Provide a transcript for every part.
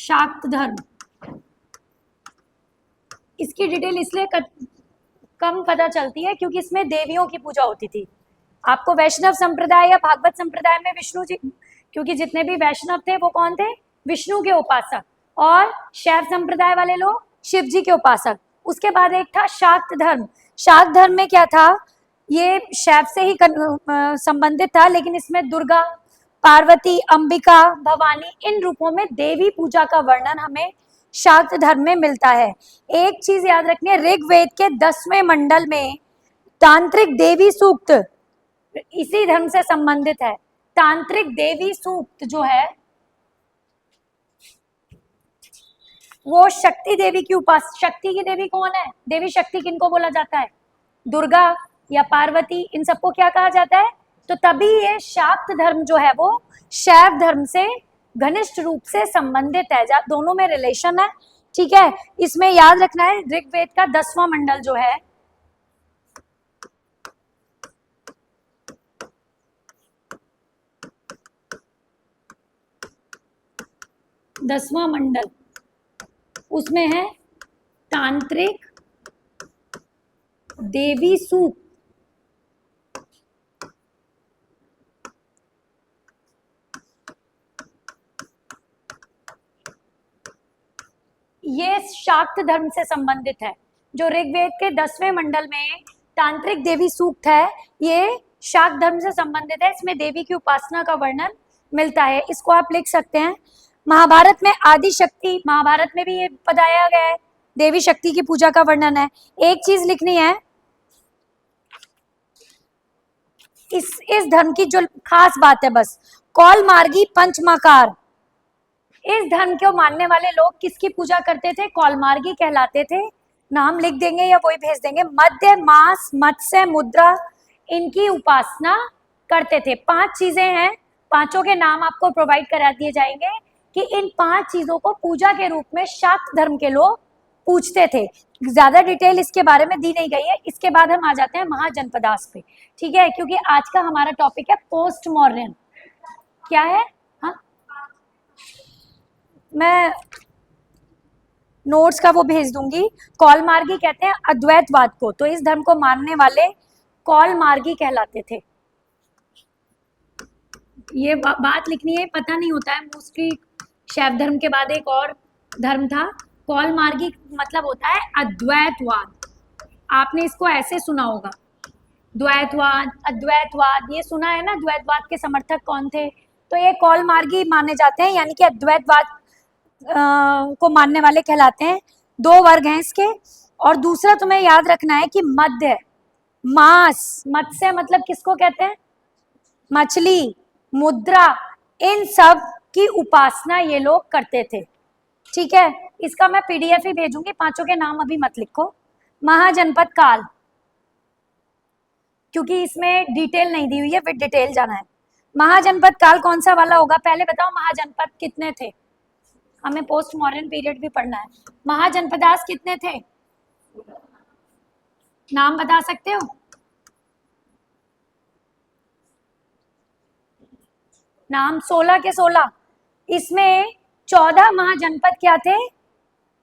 शाक्त धर्म, इसकी डिटेल इसलिए कम पता चलती है क्योंकि इसमें देवियों की पूजा होती थी। आपको वैष्णव संप्रदाय या भागवत संप्रदाय में विष्णु जी, क्योंकि जितने भी वैष्णव थे वो कौन थे, विष्णु के उपासक, और शैव संप्रदाय वाले लोग शिव जी के उपासक। उसके बाद एक था शाक्त धर्म। शाक्त धर्म में क्या था, ये शैव से ही संबंधित था, लेकिन इसमें दुर्गा, पार्वती, अंबिका, भवानी, इन रूपों में देवी पूजा का वर्णन हमें शाक्त धर्म में मिलता है। एक चीज याद रखनी है, ऋग्वेद के 10वें मंडल में तांत्रिक देवी सूक्त इसी धर्म से संबंधित है। तांत्रिक देवी सूक्त जो है वो शक्ति देवी की शक्ति की देवी कौन है, देवी शक्ति किनको बोला जाता है, दुर्गा या पार्वती, इन सबको क्या कहा जाता है। तो तभी ये शाक्त धर्म जो है वो शैव धर्म से घनिष्ठ रूप से संबंधित है, दोनों में रिलेशन है। ठीक है, इसमें याद रखना है ऋग्वेद का 10वां मंडल जो है, दसवां मंडल, उसमें है तांत्रिक देवी सूक्त। ये शाक्त धर्म से संबंधित है। जो ऋग्वेद के 10वें मंडल में तांत्रिक देवी सूक्त है, ये शाक्त धर्म से संबंधित है। इसमें देवी की उपासना का वर्णन मिलता है। इसको आप लिख सकते हैं। महाभारत में आदि शक्ति, महाभारत में भी ये बताया गया है, देवी शक्ति की पूजा का वर्णन है। एक चीज लिखनी है, इस धर्म की जो खास बात है, बस कौल मार्गी पंचमाकार, इस धर्म को मानने वाले लोग किसकी पूजा करते थे, कौलमार्गी कहलाते थे। नाम लिख देंगे या वही भेज देंगे। मध्य, मास, मत्स्य, मुद्रा, इनकी उपासना करते थे। 5 चीजें हैं, पांचों के नाम आपको प्रोवाइड करा दिए जाएंगे कि इन 5 चीजों को पूजा के रूप में शाक्त धर्म के लोग पूछते थे। ज्यादा डिटेल इसके बारे में दी नहीं गई है। इसके बाद हम आ जाते हैं महाजनपदास पे। ठीक है, क्योंकि आज का हमारा टॉपिक है पोस्ट मॉडर्न। क्या है, हाँ मैं नोट्स का वो भेज दूंगी। कौलमार्गी कहते हैं अद्वैतवाद को, तो इस धर्म को मानने वाले कौलमार्गी कहलाते थे। ये बात लिखनी है, पता नहीं होता है मोस्टली। शैव धर्म के बाद एक और धर्म था, कौलमार्गी मतलब होता है अद्वैतवाद। आपने इसको ऐसे सुना होगा, द्वैतवाद, अद्वैतवाद, ये सुना है ना। द्वैतवाद के समर्थक कौन थे, तो ये कौलमार्गी माने जाते हैं, यानी कि अद्वैतवाद को मानने वाले कहलाते हैं। 2 वर्ग हैं इसके। और दूसरा तुम्हें याद रखना है कि मध्य, मांस, मत्स्य मतलब किसको कहते हैं, मछली, मुद्रा, इन सब की उपासना ये लोग करते थे। ठीक है, इसका मैं पीडीएफ ही भेजूंगी, पांचों के नाम अभी मत लिखो। महाजनपद काल, क्योंकि इसमें डिटेल नहीं दी हुई है, विद डिटेल जाना है। महाजनपद काल कौन सा वाला होगा, पहले बताओ महाजनपद कितने थे, हमें पोस्ट मॉडर्न पीरियड भी पढ़ना है। महाजनपदास कितने थे, नाम बता सकते हो, नाम 16 के 16। इसमें 14 महाजनपद क्या थे,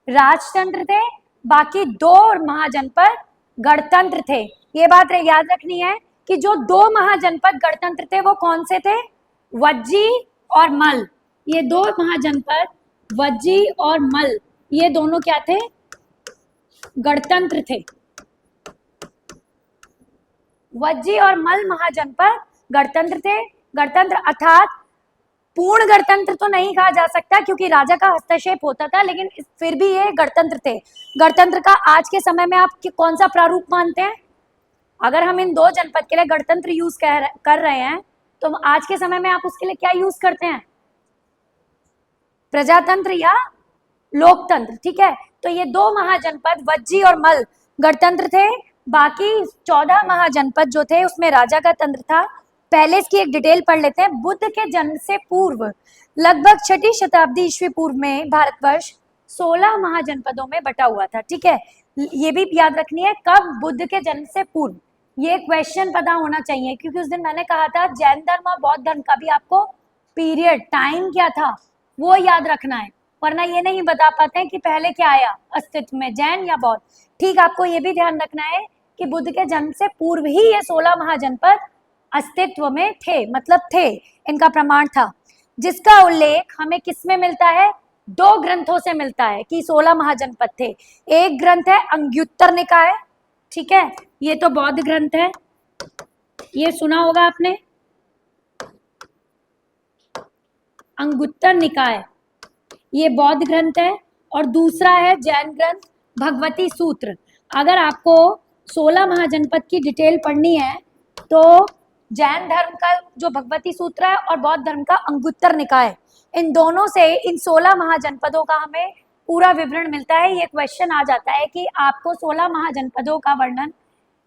राजतंत्र थे, बाकी 2 महाजनपद गणतंत्र थे। ये बात याद रखनी है कि जो 2 महाजनपद गणतंत्र थे वो कौन से थे, वज्जी और मल। ये 2 महाजनपद वज्जी और मल, ये दोनों क्या थे, गणतंत्र थे। वज्जी और मल महाजनपद गणतंत्र थे। गणतंत्र अर्थात पूर्ण गणतंत्र तो नहीं कहा जा सकता क्योंकि राजा का हस्तक्षेप होता था, लेकिन फिर भी ये गणतंत्र थे। गणतंत्र का आज के समय में आप कौन सा प्रारूप मानते हैं, अगर हम इन 2 जनपद के लिए गणतंत्र यूज कर रहे हैं तो आज के समय में आप उसके लिए क्या यूज करते हैं, प्रजातंत्र या लोकतंत्र। ठीक है, तो ये 2 महाजनपद वज्जी और मल गणतंत्र थे, बाकी 14 महाजनपद जो थे उसमें राजा का तंत्र था। पहले इसकी एक डिटेल पढ़ लेते हैं। बुद्ध के जन्म से पूर्व लगभग 6ठी शताब्दी ईस्वी पूर्व में भारतवर्ष 16 महाजनपदों में बटा हुआ था। ठीक है, ये भी याद रखनी है, कब, बुद्ध के जन्म से पूर्व। ये क्वेश्चन पता होना चाहिए क्योंकि उस दिन मैंने कहा था जैन धर्म और बौद्ध धर्म का भी आपको पीरियड, टाइम क्या था वो याद रखना है। वरना ये नहीं बता पाते हैं कि पहले क्या आया अस्तित्व में, जैन या बौद्ध। ठीक, आपको ये भी ध्यान रखना है कि बुद्ध के जन्म से पूर्व ही ये 16 महाजनपद अस्तित्व में थे, मतलब थे, इनका प्रमाण था, जिसका उल्लेख हमें किसमें मिलता है? 2 ग्रंथों से मिलता है कि 16 महाजनपद थे। एक ग्रंथ है अंग्युत्तर निकाय, ठीक है, ये तो बौद्ध ग्रंथ है, ये सुना होगा आपने, अंगुत्तर निकाय, ये बौद्ध ग्रंथ है। और दूसरा है जैन ग्रंथ भगवती सूत्र। अगर आपको 16 महाजनपद की डिटेल पढ़नी है तो जैन धर्म का जो भगवती सूत्र है और बौद्ध धर्म का अंगुत्तर निकाय, इन दोनों से इन 16 महाजनपदों का हमें पूरा विवरण मिलता है। ये क्वेश्चन आ जाता है कि आपको 16 महाजनपदों का वर्णन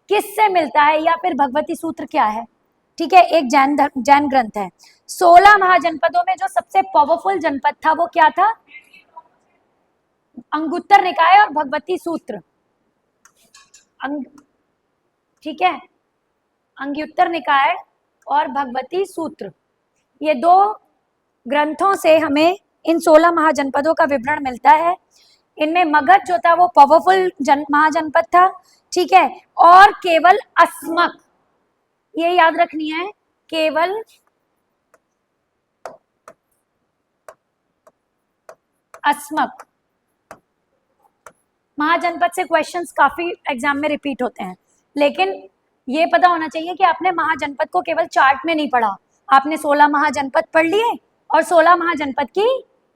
किससे मिलता है या फिर भगवती सूत्र क्या है, ठीक है, एक जैन ग्रंथ है। 16 महाजनपदों में जो सबसे पावरफुल जनपद था वो क्या था? अंगुत्तर निकाय और भगवती सूत्र, ठीक है, अंगुत्तर निकाय और भगवती सूत्र, ये 2 ग्रंथों से हमें इन 16 महाजनपदों का विवरण मिलता है। इनमें मगध जो था वो पावरफुल महाजनपद था, ठीक है, और केवल अस्मक, ये याद रखनी है, केवल अस्मक महाजनपद से क्वेश्चंस काफी एग्जाम में रिपीट होते हैं, लेकिन ये पता होना चाहिए कि आपने महाजनपद को केवल चार्ट में नहीं पढ़ा, आपने 16 महाजनपद पढ़ लिए और 16 महाजनपद की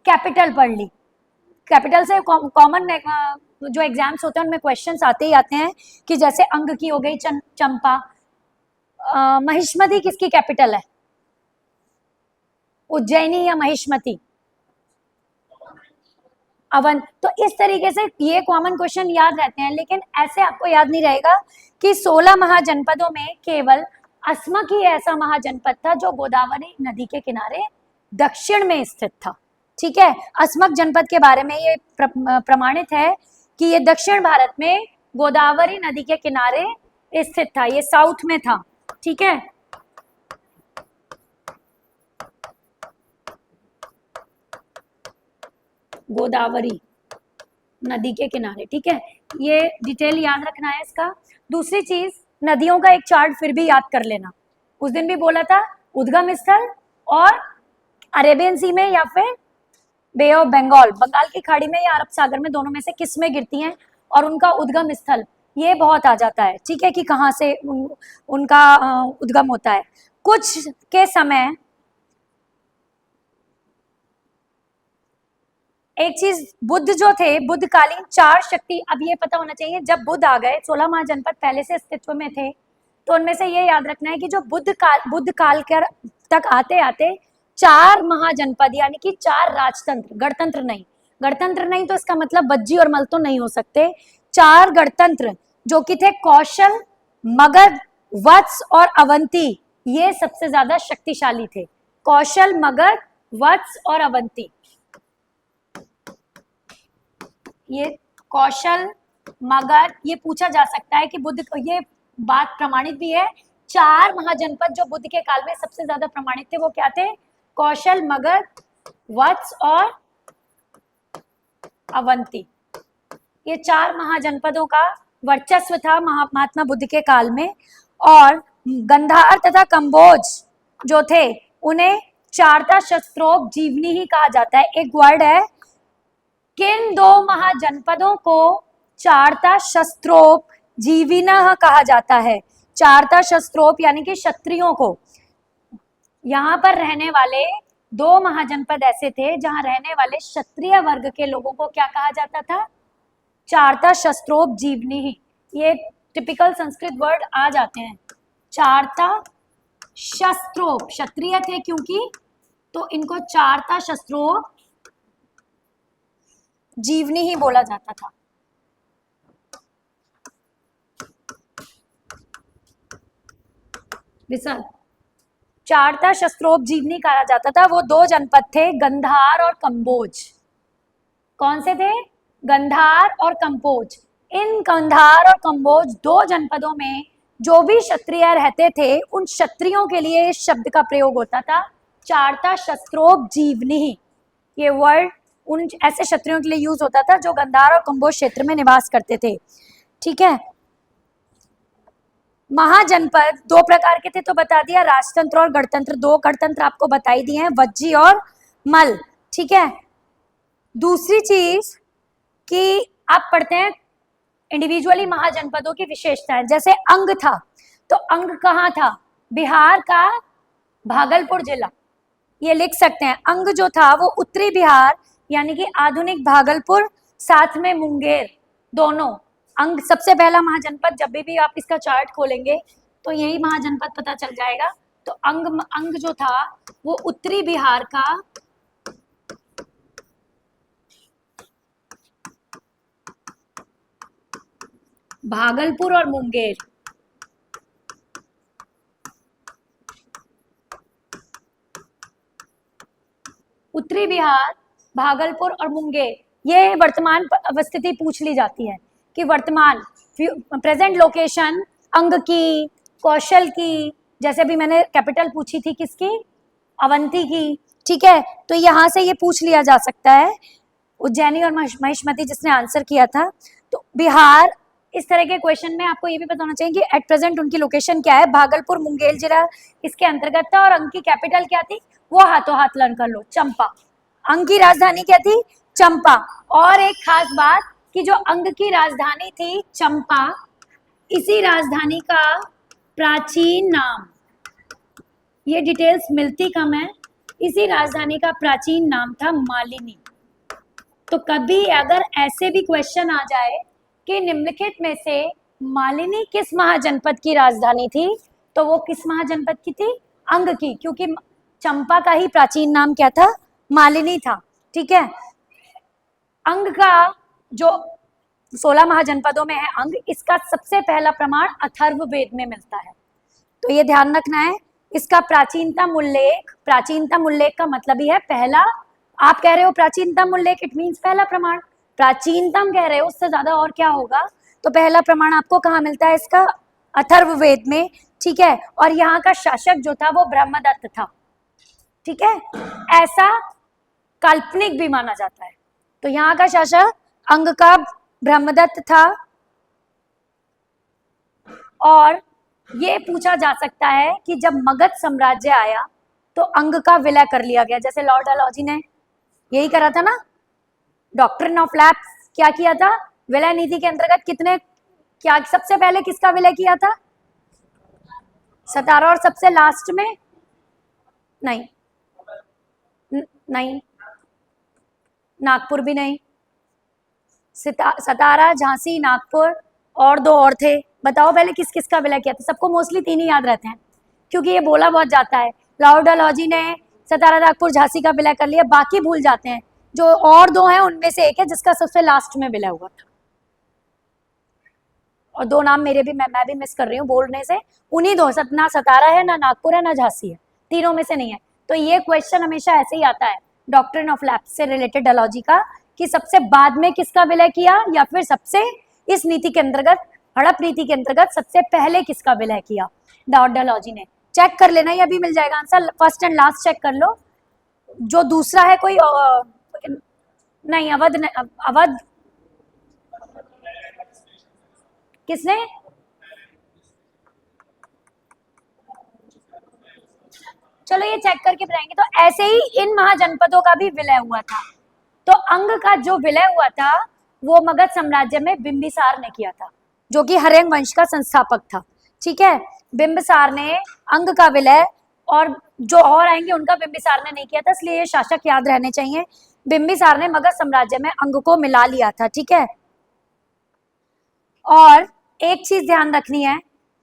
कैपिटल पढ़ ली। कैपिटल से कॉमन जो एग्जाम्स होते हैं उनमें क्वेश्चंस आते ही आते हैं कि जैसे अंग की हो गई चंपा, महिष्मती किसकी कैपिटल है? उज्जैनी या महिष्मती? अवन। तो इस तरीके से ये कॉमन क्वेश्चन याद रहते हैं, लेकिन ऐसे आपको याद नहीं रहेगा कि 16 महाजनपदों में केवल अस्मक ही ऐसा महाजनपद था जो गोदावरी नदी के किनारे दक्षिण में स्थित था, ठीक है। अस्मक जनपद के बारे में ये प्रमाणित है कि ये दक्षिण भारत में गोदावरी नदी के किनारे स्थित था, ये साउथ में था, ठीक है। गोदावरी नदी के किनारे, ठीक है, ये डिटेल याद रखना है इसका। दूसरी चीज, नदियों का एक चार्ट फिर भी याद कर लेना, उस दिन भी बोला था उद्गम स्थल और अरेबियन सी में या फिर बे ऑफ बंगाल, बंगाल की खाड़ी में या अरब सागर में, दोनों में से किस में गिरती हैं, और उनका उद्गम स्थल ये बहुत आ जाता है, ठीक है, कि कहाँ से उनका उद्गम होता है। कुछ के समय एक चीज, बुद्ध जो थे, बुद्ध कालीन 4 शक्ति, अब ये पता होना चाहिए जब बुद्ध आ गए, 16 महाजनपद पहले से अस्तित्व में थे, तो उनमें से ये याद रखना है कि जो बुद्ध काल तक आते आते 4 महाजनपद यानी कि 4 राजतंत्र, गणतंत्र नहीं तो इसका मतलब बज्जी और मल तो नहीं हो सकते, 4 गणतंत्र जो कि थे कौशल, मगध, वत्स और अवंती, ये सबसे ज्यादा शक्तिशाली थे। कौशल, मगध, वत्स और अवंती, ये कौशल, मगध, ये पूछा जा सकता है कि बुद्ध, ये बात प्रमाणित भी है, 4 महाजनपद जो बुद्ध के काल में सबसे ज्यादा प्रमाणित थे वो क्या थे? कौशल, मगध, वत्स और अवंती, ये 4 महाजनपदों का वर्चस्व था महात्मा बुद्ध के काल में। और गंधार तथा कंबोज जो थे उन्हें चारता शस्त्रोप जीवनी ही कहा जाता है। एक वर्ड है, किन 2 महाजनपदों को चारता शस्त्रोप जीविना कहा जाता है? चारता शस्त्रोप यानी कि क्षत्रियों को, यहाँ पर रहने वाले 2 महाजनपद ऐसे थे जहां रहने वाले क्षत्रिय वर्ग के लोगों को क्या कहा जाता था? चारता शस्त्रोप जीवनी ही। ये टिपिकल संस्कृत वर्ड आ जाते हैं, चारता शस्त्रोप, क्षत्रिय थे क्योंकि, तो इनको चारता शस्त्रोप जीवनी ही बोला जाता था। विशाल, चारता शस्त्रोप जीवनी कहा जाता था। वो 2 जनपद थे, गंधार और कंबोज। कौन से थे? गंधार और कंबोज। इन गंधार और कंबोज 2 जनपदों में जो भी क्षत्रिय रहते थे उन क्षत्रियों के लिए इस शब्द का प्रयोग होता था, चारता शस्त्रोप जीवनी। ये वर्ड उन ऐसे क्षत्रियों के लिए यूज होता था जो गंधार और कंबोज क्षेत्र में निवास करते थे। ठीक है, महाजनपद दो प्रकार के थे तो बता दिया, राजतंत्र और गणतंत्र। दो गणतंत्र आपको बताई दिए हैं, वज्जी और मल। ठीक है, दूसरी चीज कि आप पढ़ते हैं इंडिविजुअली महाजनपदों की विशेषताएं, जैसे अंग था, तो अंग कहाँ था? बिहार का भागलपुर जिला, ये लिख सकते हैं। अंग जो था वो उत्तरी बिहार यानी कि आधुनिक भागलपुर, साथ में मुंगेर, दोनों अंग। सबसे पहला महाजनपद, जब भी आप इसका चार्ट खोलेंगे तो यही महाजनपद पता चल जाएगा। तो अंग जो था वो उत्तरी बिहार का भागलपुर और मुंगेर, उत्तरी बिहार, भागलपुर और मुंगेर, ये वर्तमान अवस्थिति पूछ ली जाती है कि वर्तमान प्रेजेंट लोकेशन अंग की, कौशल की, जैसे भी मैंने कैपिटल पूछी थी किसकी, अवंती की। ठीक है, तो यहां से ये पूछ लिया जा सकता है। उज्जैनी और महिष्मती जिसने आंसर किया था, तो बिहार, इस तरह के क्वेश्चन में आपको ये भी पता होना चाहिए कि एट प्रेजेंट उनकी लोकेशन क्या है। भागलपुर मुंगेर जिला इसके अंतर्गत था और अंग की कैपिटल क्या थी, वो हाथों हाथ लर्न कर लो, चंपा। अंग की राजधानी क्या थी? चंपा। और एक खास बात कि जो अंग की राजधानी थी चंपा, इसी राजधानी का प्राचीन नाम, ये डिटेल्स मिलती कम है, इसी राजधानी का प्राचीन नाम था मालिनी। तो कभी अगर ऐसे भी क्वेश्चन आ जाए कि निम्नलिखित में से मालिनी किस महाजनपद की राजधानी थी, तो वो किस महाजनपद की थी? अंग की, क्योंकि चंपा का ही प्राचीन नाम क्या था? मालिनी था। ठीक है, अंग का जो 16 महाजनपदों में है अंग, इसका सबसे पहला प्रमाण अथर्ववेद में मिलता है, तो ये ध्यान रखना है। इसका प्राचीनतम उल्लेख, प्राचीनतम उल्लेख का मतलब ही है पहला, आप कह रहे हो प्राचीनतम उल्लेख, इट मीन्स पहला प्रमाण, प्राचीनतम कह रहे हो, उससे ज्यादा और क्या होगा? तो पहला प्रमाण आपको कहाँ मिलता है इसका? अथर्ववेद में। ठीक है, और यहाँ का शासक जो था वो ब्रह्मदत्त था। ठीक है, ऐसा काल्पनिक भी माना जाता है। तो यहाँ का शासक अंग का ब्रह्मदत्त था। और ये पूछा जा सकता है कि जब मगध साम्राज्य आया तो अंग का विलय कर लिया गया, जैसे लॉर्ड डलहौजी ने यही करा था ना, डॉक्ट्रिन ऑफ लैप्स क्या किया था? विलय नीति के अंतर्गत कितने, क्या सबसे पहले किसका विलय किया था? सतारा, और सबसे लास्ट में नहीं, नहीं, नागपुर भी नहीं, सतारा, झांसी, नागपुर और दो और थे। बताओ पहले किस किस का विलय किया था? सबको मोस्टली तीन ही याद रहते हैं क्योंकि ये बोला बहुत जाता है। लॉर्ड डलहौजी ने सतारा, नागपुर, झांसी का विलय कर लिया, बाकी भूल जाते हैं। जो और दो हैं उनमें से एक है जिसका सबसे लास्ट में विलय हुआ था, और दो नाम मेरे भी, मैं भी मिस कर रही हूँ बोलने से, उन्हीं दो, ना सतारा है, ना नागपुर है, ना झांसी है, तीनों में से नहीं है। तो ये क्वेश्चन हमेशा ऐसे ही आता है डॉक्ट्रिन ऑफ लैप्स से रिलेटेड डलहौजी का, कि सबसे बाद में किसका विलय किया, या फिर सबसे इस नीति के अंतर्गत, हड़प नीति के अंतर्गत सबसे पहले किसका विलय किया लॉर्ड डलहौजी ने। चेक कर लेना, ये अभी मिल जाएगा answer, first and last check कर लो। जो दूसरा है कोई नहीं, अवध किसने? चलो ये चेक करके बताएंगे। तो ऐसे ही इन महाजनपदों का भी विलय हुआ था। तो अंग का जो विलय हुआ था वो मगध साम्राज्य में बिंबिसार ने किया था, जो कि हर्यंग वंश का संस्थापक था। ठीक है, बिंबिसार ने अंग का विलय, और जो और आएंगे उनका बिंबिसार ने नहीं किया था, इसलिए ये शासक याद रहने चाहिए। बिंबिसार ने मगध साम्राज्य में अंग को मिला लिया था। ठीक है, और एक चीज ध्यान रखनी है,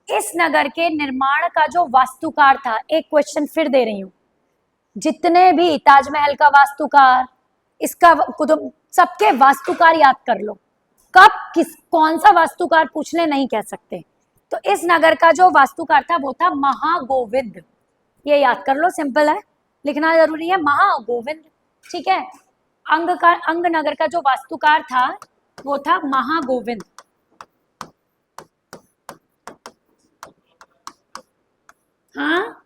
इस नगर के निर्माण का जो वास्तुकार था, एक क्वेश्चन फिर दे रही हूं, जितने भी ताजमहल का वास्तुकार, इसका कुतुब, सबके वास्तुकार याद कर लो, कब किस कौन सा वास्तुकार पूछने नहीं कह सकते। तो इस नगर का जो वास्तुकार था वो था महागोविंद, ये याद कर लो, सिंपल है, लिखना जरूरी है, महागोविंद। ठीक है, अंग नगर का जो वास्तुकार था वो था महागोविंद। हाँ,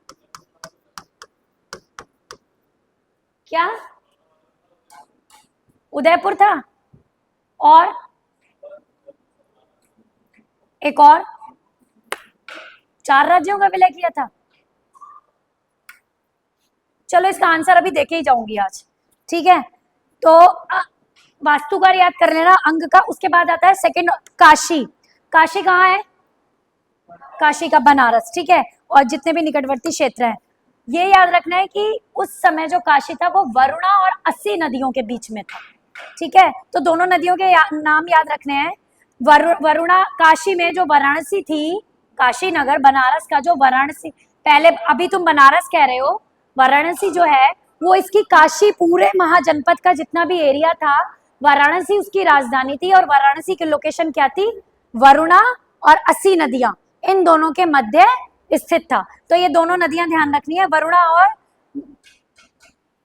क्या? उदयपुर था, और एक और, 4 राज्यों का विलय किया था। चलो इसका आंसर अभी देके ही जाऊंगी आज, ठीक है। तो वास्तुकार याद कर लेना अंग का। उसके बाद आता है सेकंड, काशी। काशी कहाँ है? काशी का बनारस, ठीक है। और जितने भी निकटवर्ती क्षेत्र हैं, ये याद रखना है कि उस समय जो काशी था वो वरुणा और 80 नदियों के बीच में था, ठीक है। तो दोनों नदियों के नाम याद रखने हैं। वरुणा, काशी में जो वाराणसी थी, काशी नगर, बनारस का जो वाराणसी, पहले अभी तुम बनारस कह रहे हो, वाराणसी जो है वो इसकी काशी, पूरे महाजनपद का जितना भी एरिया था, वाराणसी उसकी राजधानी थी। और वाराणसी की लोकेशन क्या थी? वरुणा और 80 नदियां, इन दोनों के मध्य स्थित था। तो ये दोनों नदियां ध्यान रखनी है, वरुणा और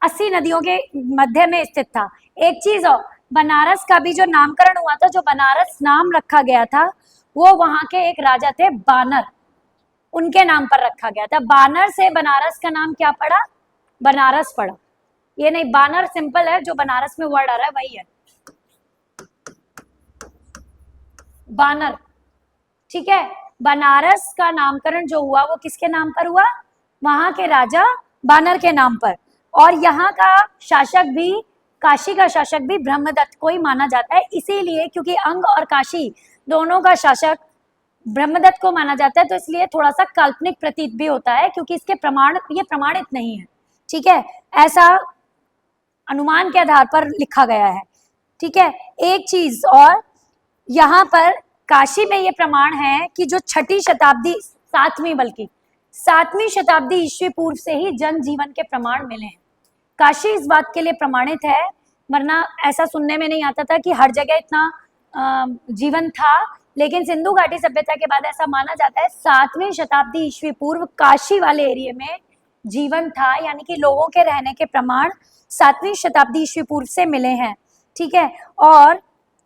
80 नदियों के मध्य में स्थित था। एक चीज और, बनारस का भी जो नामकरण हुआ था, जो बनारस नाम रखा गया था, वो वहां के एक राजा थे बानर, उनके नाम पर रखा गया था। बानर से बनारस का नाम क्या पड़ा? बनारस पड़ा। ये नहीं, बानर सिंपल है, जो बनारस में वर्ड आ रहा है वही है बानर, ठीक है। बनारस का नामकरण जो हुआ वो किसके नाम पर हुआ? वहां के राजा बानर के नाम पर। और यहाँ का शासक भी, काशी का शासक भी ब्रह्मदत्त को ही माना जाता है, इसीलिए क्योंकि अंग और काशी दोनों का शासक ब्रह्मदत्त को माना जाता है, तो इसलिए थोड़ा सा काल्पनिक प्रतीत भी होता है, क्योंकि इसके प्रमाण, ये प्रमाणित नहीं है, ठीक है। ऐसा अनुमान के आधार पर लिखा गया है, ठीक है। एक चीज और, यहाँ पर काशी में ये प्रमाण है कि जो 6ठी शताब्दी, 7वीं, बल्कि 7वीं शताब्दी ईस्वी पूर्व से ही जनजीवन के प्रमाण मिले हैं। काशी इस बात के लिए प्रमाणित है, वरना ऐसा सुनने में नहीं आता था कि हर जगह इतना जीवन था। लेकिन सिंधु घाटी सभ्यता के बाद ऐसा माना जाता है 7वीं शताब्दी ईस्वी पूर्व काशी वाले एरिया में जीवन था, यानी कि लोगों के रहने के प्रमाण 7वीं शताब्दी ईस्वी पूर्व से मिले हैं, ठीक है। और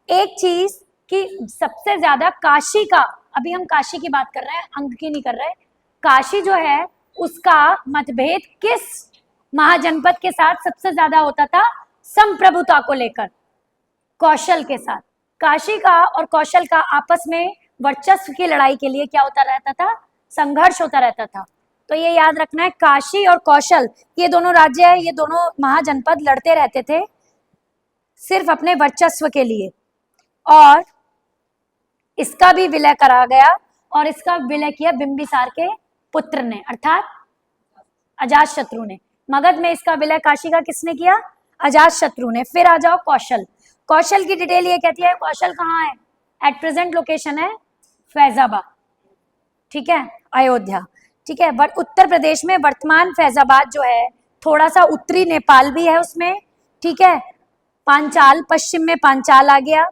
एक चीज कि सबसे ज्यादा काशी का, अभी हम काशी की बात कर रहे हैं, अंग की नहीं कर रहे, काशी जो है उसका मतभेद किस महाजनपद के साथ सबसे ज्यादा होता था? संप्रभुता को लेकर, कौशल के साथ। काशी का और कौशल का आपस में वर्चस्व की लड़ाई के लिए क्या होता रहता था? संघर्ष होता रहता था। तो ये याद रखना है, काशी और कौशल, ये दोनों राज्य है, ये दोनों महाजनपद लड़ते रहते थे सिर्फ अपने वर्चस्व के लिए। और इसका भी विलय करा गया, और इसका विलय किया बिंबिसार के पुत्र ने, अर्थात अजातशत्रु ने। मगध में इसका विलय काशी का किसने किया? अजातशत्रु ने। फिर आ जाओ कौशल। कौशल की डिटेल ये कहती है, कौशल कहाँ है? एट प्रेजेंट लोकेशन है फैजाबाद, ठीक है, अयोध्या, ठीक है। बट उत्तर प्रदेश में वर्तमान फैजाबाद जो है, थोड़ा सा उत्तरी नेपाल भी है उसमें, ठीक है। पांचाल, पश्चिम में पांचाल आ गया,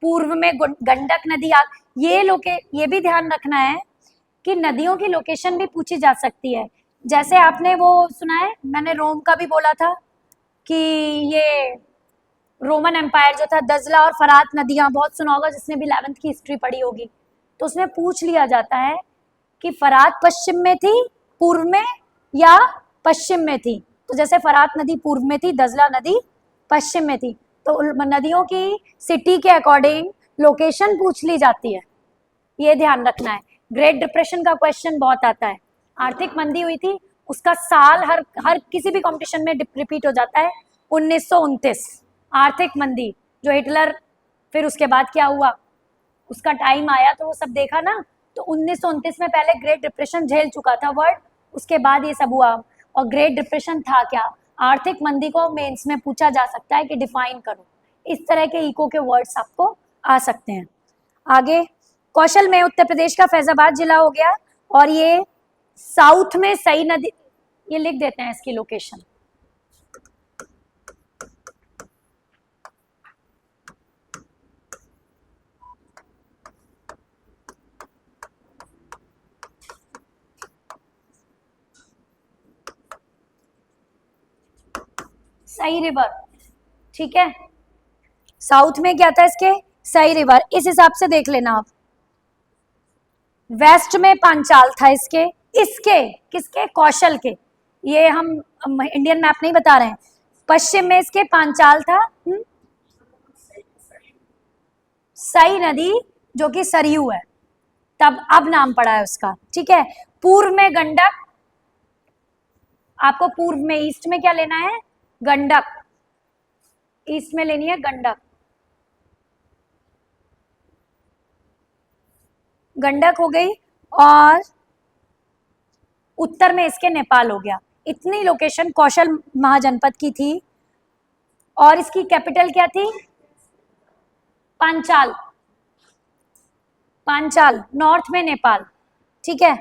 पूर्व में गंडक नदी आ, ये भी ध्यान रखना है कि नदियों की लोकेशन भी पूछी जा सकती है। जैसे आपने वो सुना है, मैंने रोम का भी बोला था कि ये रोमन एम्पायर जो था, दजला और फरात नदियां, बहुत सुना होगा जिसने भी 11th की हिस्ट्री पढ़ी होगी, तो उसमें पूछ लिया जाता है कि फरात पश्चिम में थी, पूर्व में, या पश्चिम में थी। तो जैसे फरात नदी पूर्व में थी, दजला नदी पश्चिम में थी, तो नदियों की सिटी के अकॉर्डिंग लोकेशन पूछ ली जाती है, ये ध्यान रखना है। ग्रेट डिप्रेशन का क्वेश्चन बहुत आता है। आर्थिक मंदी हुई थी, उसका साल हर किसी भी कंपटीशन में रिपीट हो जाता है, 1929 आर्थिक मंदी, जो हिटलर, फिर उसके बाद क्या हुआ, उसका टाइम आया तो वो सब देखा ना। तो 1929 में पहले ग्रेट डिप्रेशन झेल चुका था वर्ल्ड, उसके बाद ये सब हुआ। और ग्रेट डिप्रेशन था क्या? आर्थिक मंदी को मेंस में पूछा जा सकता है कि डिफाइन करो। इस तरह के इको के वर्ड्स आपको आ सकते हैं। आगे, कौशल में उत्तर प्रदेश का फैजाबाद जिला हो गया, और ये साउथ में सई नदी, ये लिख देते हैं इसकी लोकेशन। सई रिवर, ठीक है। साउथ में क्या था इसके? सई रिवर। इस हिसाब से देख लेना आप। वेस्ट में पांचाल था इसके किसके? कौशल के। ये हम इंडियन मैप नहीं बता रहे हैं। पश्चिम में इसके पांचाल था, सई नदी जो कि सरयू है, तब अब नाम पड़ा है उसका, ठीक है। पूर्व में गंडक, आपको पूर्व में ईस्ट में क्या लेना है, गंडक, ईस्ट में लेनी है गंडक, गंडक हो गई, और उत्तर में इसके नेपाल हो गया। इतनी लोकेशन कौशल महाजनपद की थी, और इसकी कैपिटल क्या थी, पांचाल, पांचाल, नॉर्थ में नेपाल, ठीक है।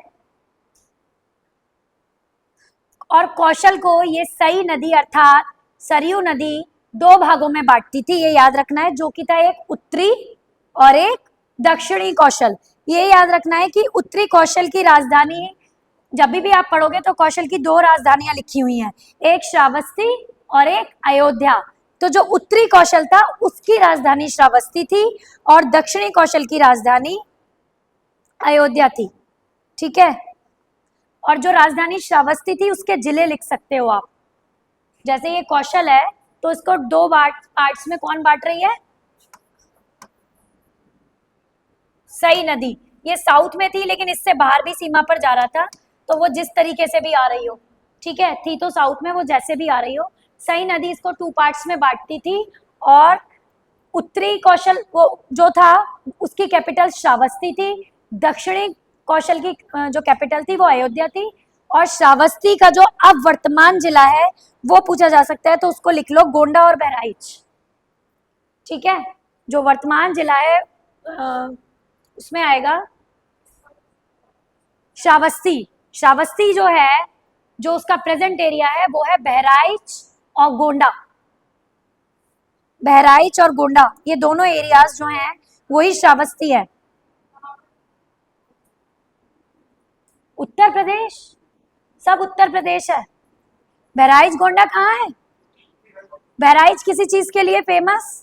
और कौशल को ये सई नदी अर्थात सरयू नदी दो भागों में बांटती थी, ये याद रखना है, जो कि था एक उत्तरी और एक दक्षिणी कौशल। ये याद रखना है कि उत्तरी कौशल की राजधानी, जब भी आप पढ़ोगे तो कौशल की दो राजधानियां लिखी हुई हैं, एक श्रावस्ती और एक अयोध्या। तो जो उत्तरी कौशल था उसकी राजधानी श्रावस्ती थी, और दक्षिणी कौशल की राजधानी अयोध्या थी, ठीक है। और जो राजधानी श्रावस्ती थी उसके जिले लिख सकते हो आप, जैसे ये कौशल है तो इसको दो पार्ट्स में कौन बांट रही है, सई नदी। ये साउथ में थी लेकिन इससे बाहर भी सीमा पर जा रहा था, तो वो जिस तरीके से भी आ रही हो, ठीक है, थी तो साउथ में, वो जैसे भी आ रही हो, सई नदी इसको टू पार्ट्स में बांटती थी। और उत्तरी कौशल वो जो था उसकी कैपिटल श्रावस्ती थी, दक्षिणी कौशल की जो कैपिटल थी वो अयोध्या थी, और श्रावस्ती का जो अब वर्तमान जिला है वो पूछा जा सकता है, तो उसको लिख लो गोंडा और बहराइच, ठीक है। जो वर्तमान जिला है उसमें आएगा श्रावस्ती। श्रावस्ती जो है, जो उसका प्रेजेंट एरिया है वो है बहराइच और गोंडा, बहराइच और गोंडा, ये दोनों एरियाज जो हैं वही श्रावस्ती है। उत्तर प्रदेश, सब उत्तर प्रदेश है। बहराइच गोंडा कहाँ है, बहराइच किसी चीज के लिए फेमस,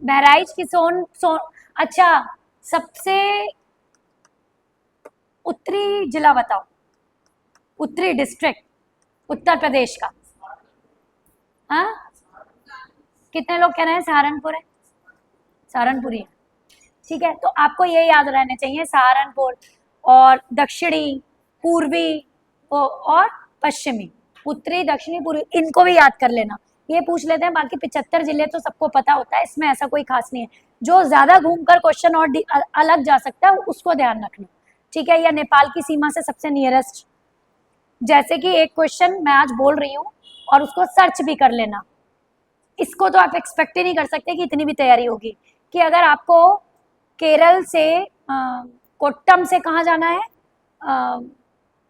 बहराइच की अच्छा, सबसे उत्तरी जिला बताओ, उत्तरी डिस्ट्रिक्ट उत्तर प्रदेश का, हाँ, कितने लोग कह रहे हैं सहारनपुर है, सहारनपुर ही है, ठीक है। तो आपको ये याद रहने चाहिए, सहारनपुर और दक्षिणी, पूर्वी और पश्चिमी, उत्तरी दक्षिणी पूर्वी, इनको भी याद कर लेना, ये पूछ लेते हैं। बाकी 75 जिले तो सबको पता होता है, इसमें ऐसा कोई खास नहीं है। जो ज्यादा घूमकर क्वेश्चन और अलग जा सकता है उसको ध्यान रखना, ठीक है, या नेपाल की सीमा से सबसे नियरेस्ट, जैसे कि एक क्वेश्चन मैं आज बोल रही हूँ और उसको सर्च भी कर लेना। इसको तो आप एक्सपेक्ट ही नहीं कर सकते कि इतनी भी तैयारी होगी, कि अगर आपको केरल से कोट्टम से कहाँ जाना है,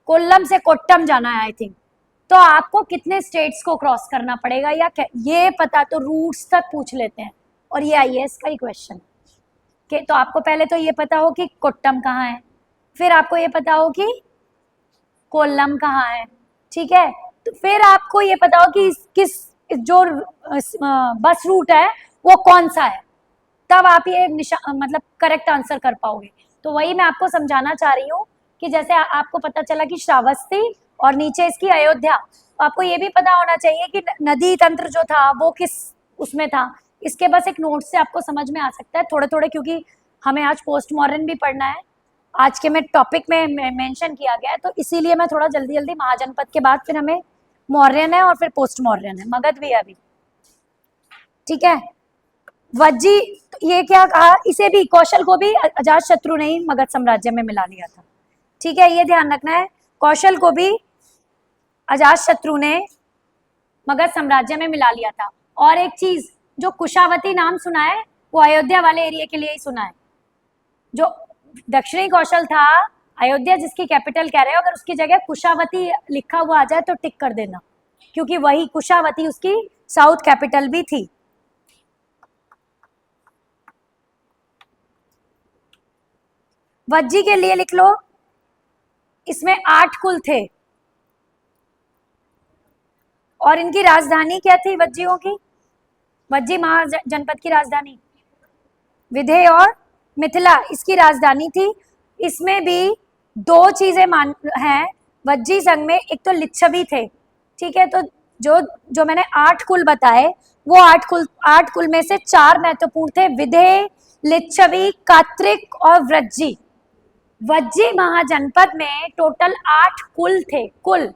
कोल्लम से कोट्टम जाना है आई थिंक, तो आपको कितने स्टेट्स को क्रॉस करना पड़ेगा, या ये पता, तो रूट्स तक पूछ लेते हैं, और ये आईएएस का ही क्वेश्चन है। तो आपको पहले तो ये पता हो कि कोट्टम कहाँ है, फिर आपको ये पता हो कि कोल्लम कहाँ है, ठीक है, तो फिर आपको ये पता हो कि किस जो बस रूट है वो कौन सा है, तब आप ये मतलब करेक्ट आंसर कर पाओगे। तो वही मैं आपको समझाना चाह रही हूँ कि जैसे आपको पता चला कि श्रावस्ती और नीचे इसकी अयोध्या, तो आपको ये भी पता होना चाहिए कि नदी तंत्र जो था वो किस उसमें था। इसके बस एक नोट से आपको समझ में आ सकता है थोड़े थोड़े, क्योंकि हमें आज पोस्ट मॉडर्न भी पढ़ना है, आज के में टॉपिक में मेंशन किया गया है, तो इसीलिए मैं थोड़ा जल्दी जल्दी, महाजनपद के बाद फिर हमें मौर्यन है और फिर पोस्ट मौर्यन है, मगध भी है अभी, ठीक है। वज्जी, तो ये क्या कहा, इसे भी, कौशल को भी अजात शत्रु ने ही मगध साम्राज्य में मिला लिया था, ठीक है, ये ध्यान रखना है, कौशल को भी अजात शत्रु ने मगध साम्राज्य में मिला लिया था। और एक चीज, जो कुशावती नाम सुना है वो अयोध्या वाले एरिया के लिए ही सुना है। जो दक्षिणी कौशल था, अयोध्या जिसकी कैपिटल कह रहे हो, अगर उसकी जगह कुशावती लिखा हुआ आ जाए तो टिक कर देना, क्योंकि वही कुशावती उसकी साउथ कैपिटल भी थी। वज्जी के लिए लिख लो, इसमें 8 कुल थे, और इनकी राजधानी क्या थी वज्जियों की, वज्जी महाजनपद की राजधानी विधेय और मिथिला इसकी राजधानी थी। इसमें भी 2 चीजें हैं वज्जी संघ में, एक तो लिच्छवी थे, ठीक है, तो जो जो मैंने 8 कुल बताए, वो 8 कुल में से 4 महत्वपूर्ण थे, विदेह, लिच्छवी, कात्रिक और व्रज्जी। वज्जी महाजनपद में टोटल 8 कुल थे, कुल।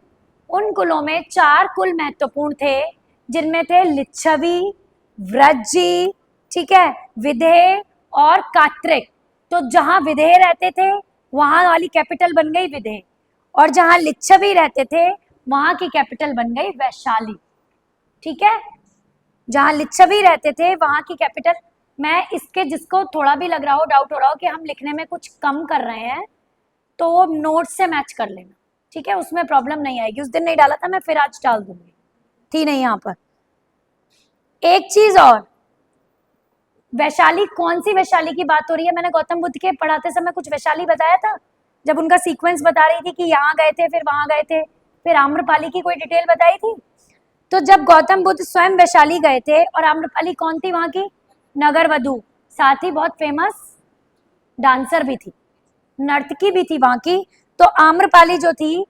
उन कुलों में 4 कुल महत्वपूर्ण थे, जिनमें थे लिच्छवी, व्रज्जी, ठीक है, विदेह और कात्रिक। तो जहां विदेह रहते थे वहां वाली कैपिटल बन गई विदेह, और जहां लिच्छवी रहते थे वहां की कैपिटल बन गई वैशाली। ठीक है, जहां लिच्छवी रहते थे वहां की कैपिटल, मैं इसके जिसको थोड़ा भी लग रहा हो, डाउट हो रहा हो कि हम लिखने में कुछ कम कर रहे हैं, तो वो नोट से मैच कर लेना, ठीक है, उसमें प्रॉब्लम नहीं आएगी। उस दिन नहीं डाला था मैं, फिर आज डाल दूंगी, थी नहीं यहाँ पर। एक चीज और, वैशाली, कौन सी वैशाली की बात हो रही है? मैंने गौतम बुद्ध के पढ़ाते समय कुछ वैशाली बताया था, जब उनका सीक्वेंस बता रही थी कि यहाँ गए थे, फिर वहां गए थे, फिर आम्रपाली की कोई डिटेल बताई थी। तो जब गौतम बुद्ध स्वयं वैशाली गए थे, और आम्रपाली कौन थी वहां की? नगर वधु, साथ ही बहुत फेमस डांसर भी थी, नर्तकी भी थी वहां की। तो आम्रपाली जो थी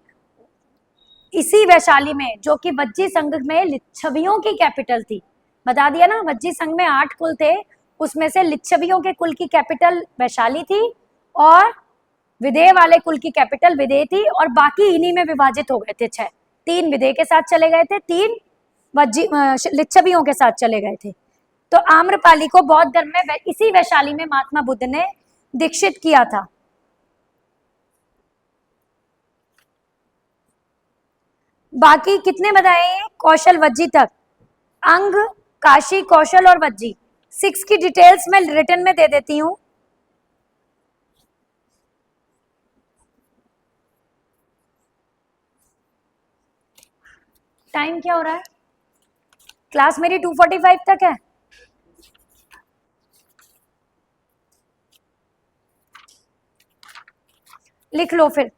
इसी वैशाली में, जो कि वज्जी संघ में लिच्छवियों की कैपिटल थी, बता दिया ना, वज्जी संघ में 8 कुल थे, उसमें से लिच्छवियों के कुल की कैपिटल वैशाली थी, और विदेह वाले कुल की कैपिटल विदेह थी, और बाकी इन्हीं में विभाजित हो गए थे 6। 3 विदेह के साथ चले गए थे, 3 वज्जी लिच्छवियों के साथ चले गए थे। तो आम्रपाली को बौद्ध धर्म में इसी वैशाली में महात्मा बुद्ध ने दीक्षित किया था। बाकी कितने बताए? कौशल वज्जी तक, अंग, काशी, कौशल और वज्जी। 6 की डिटेल्स मैं रिटर्न में दे देती हूं। टाइम क्या हो रहा है? क्लास मेरी 2:45 तक है। लिख लो, फिर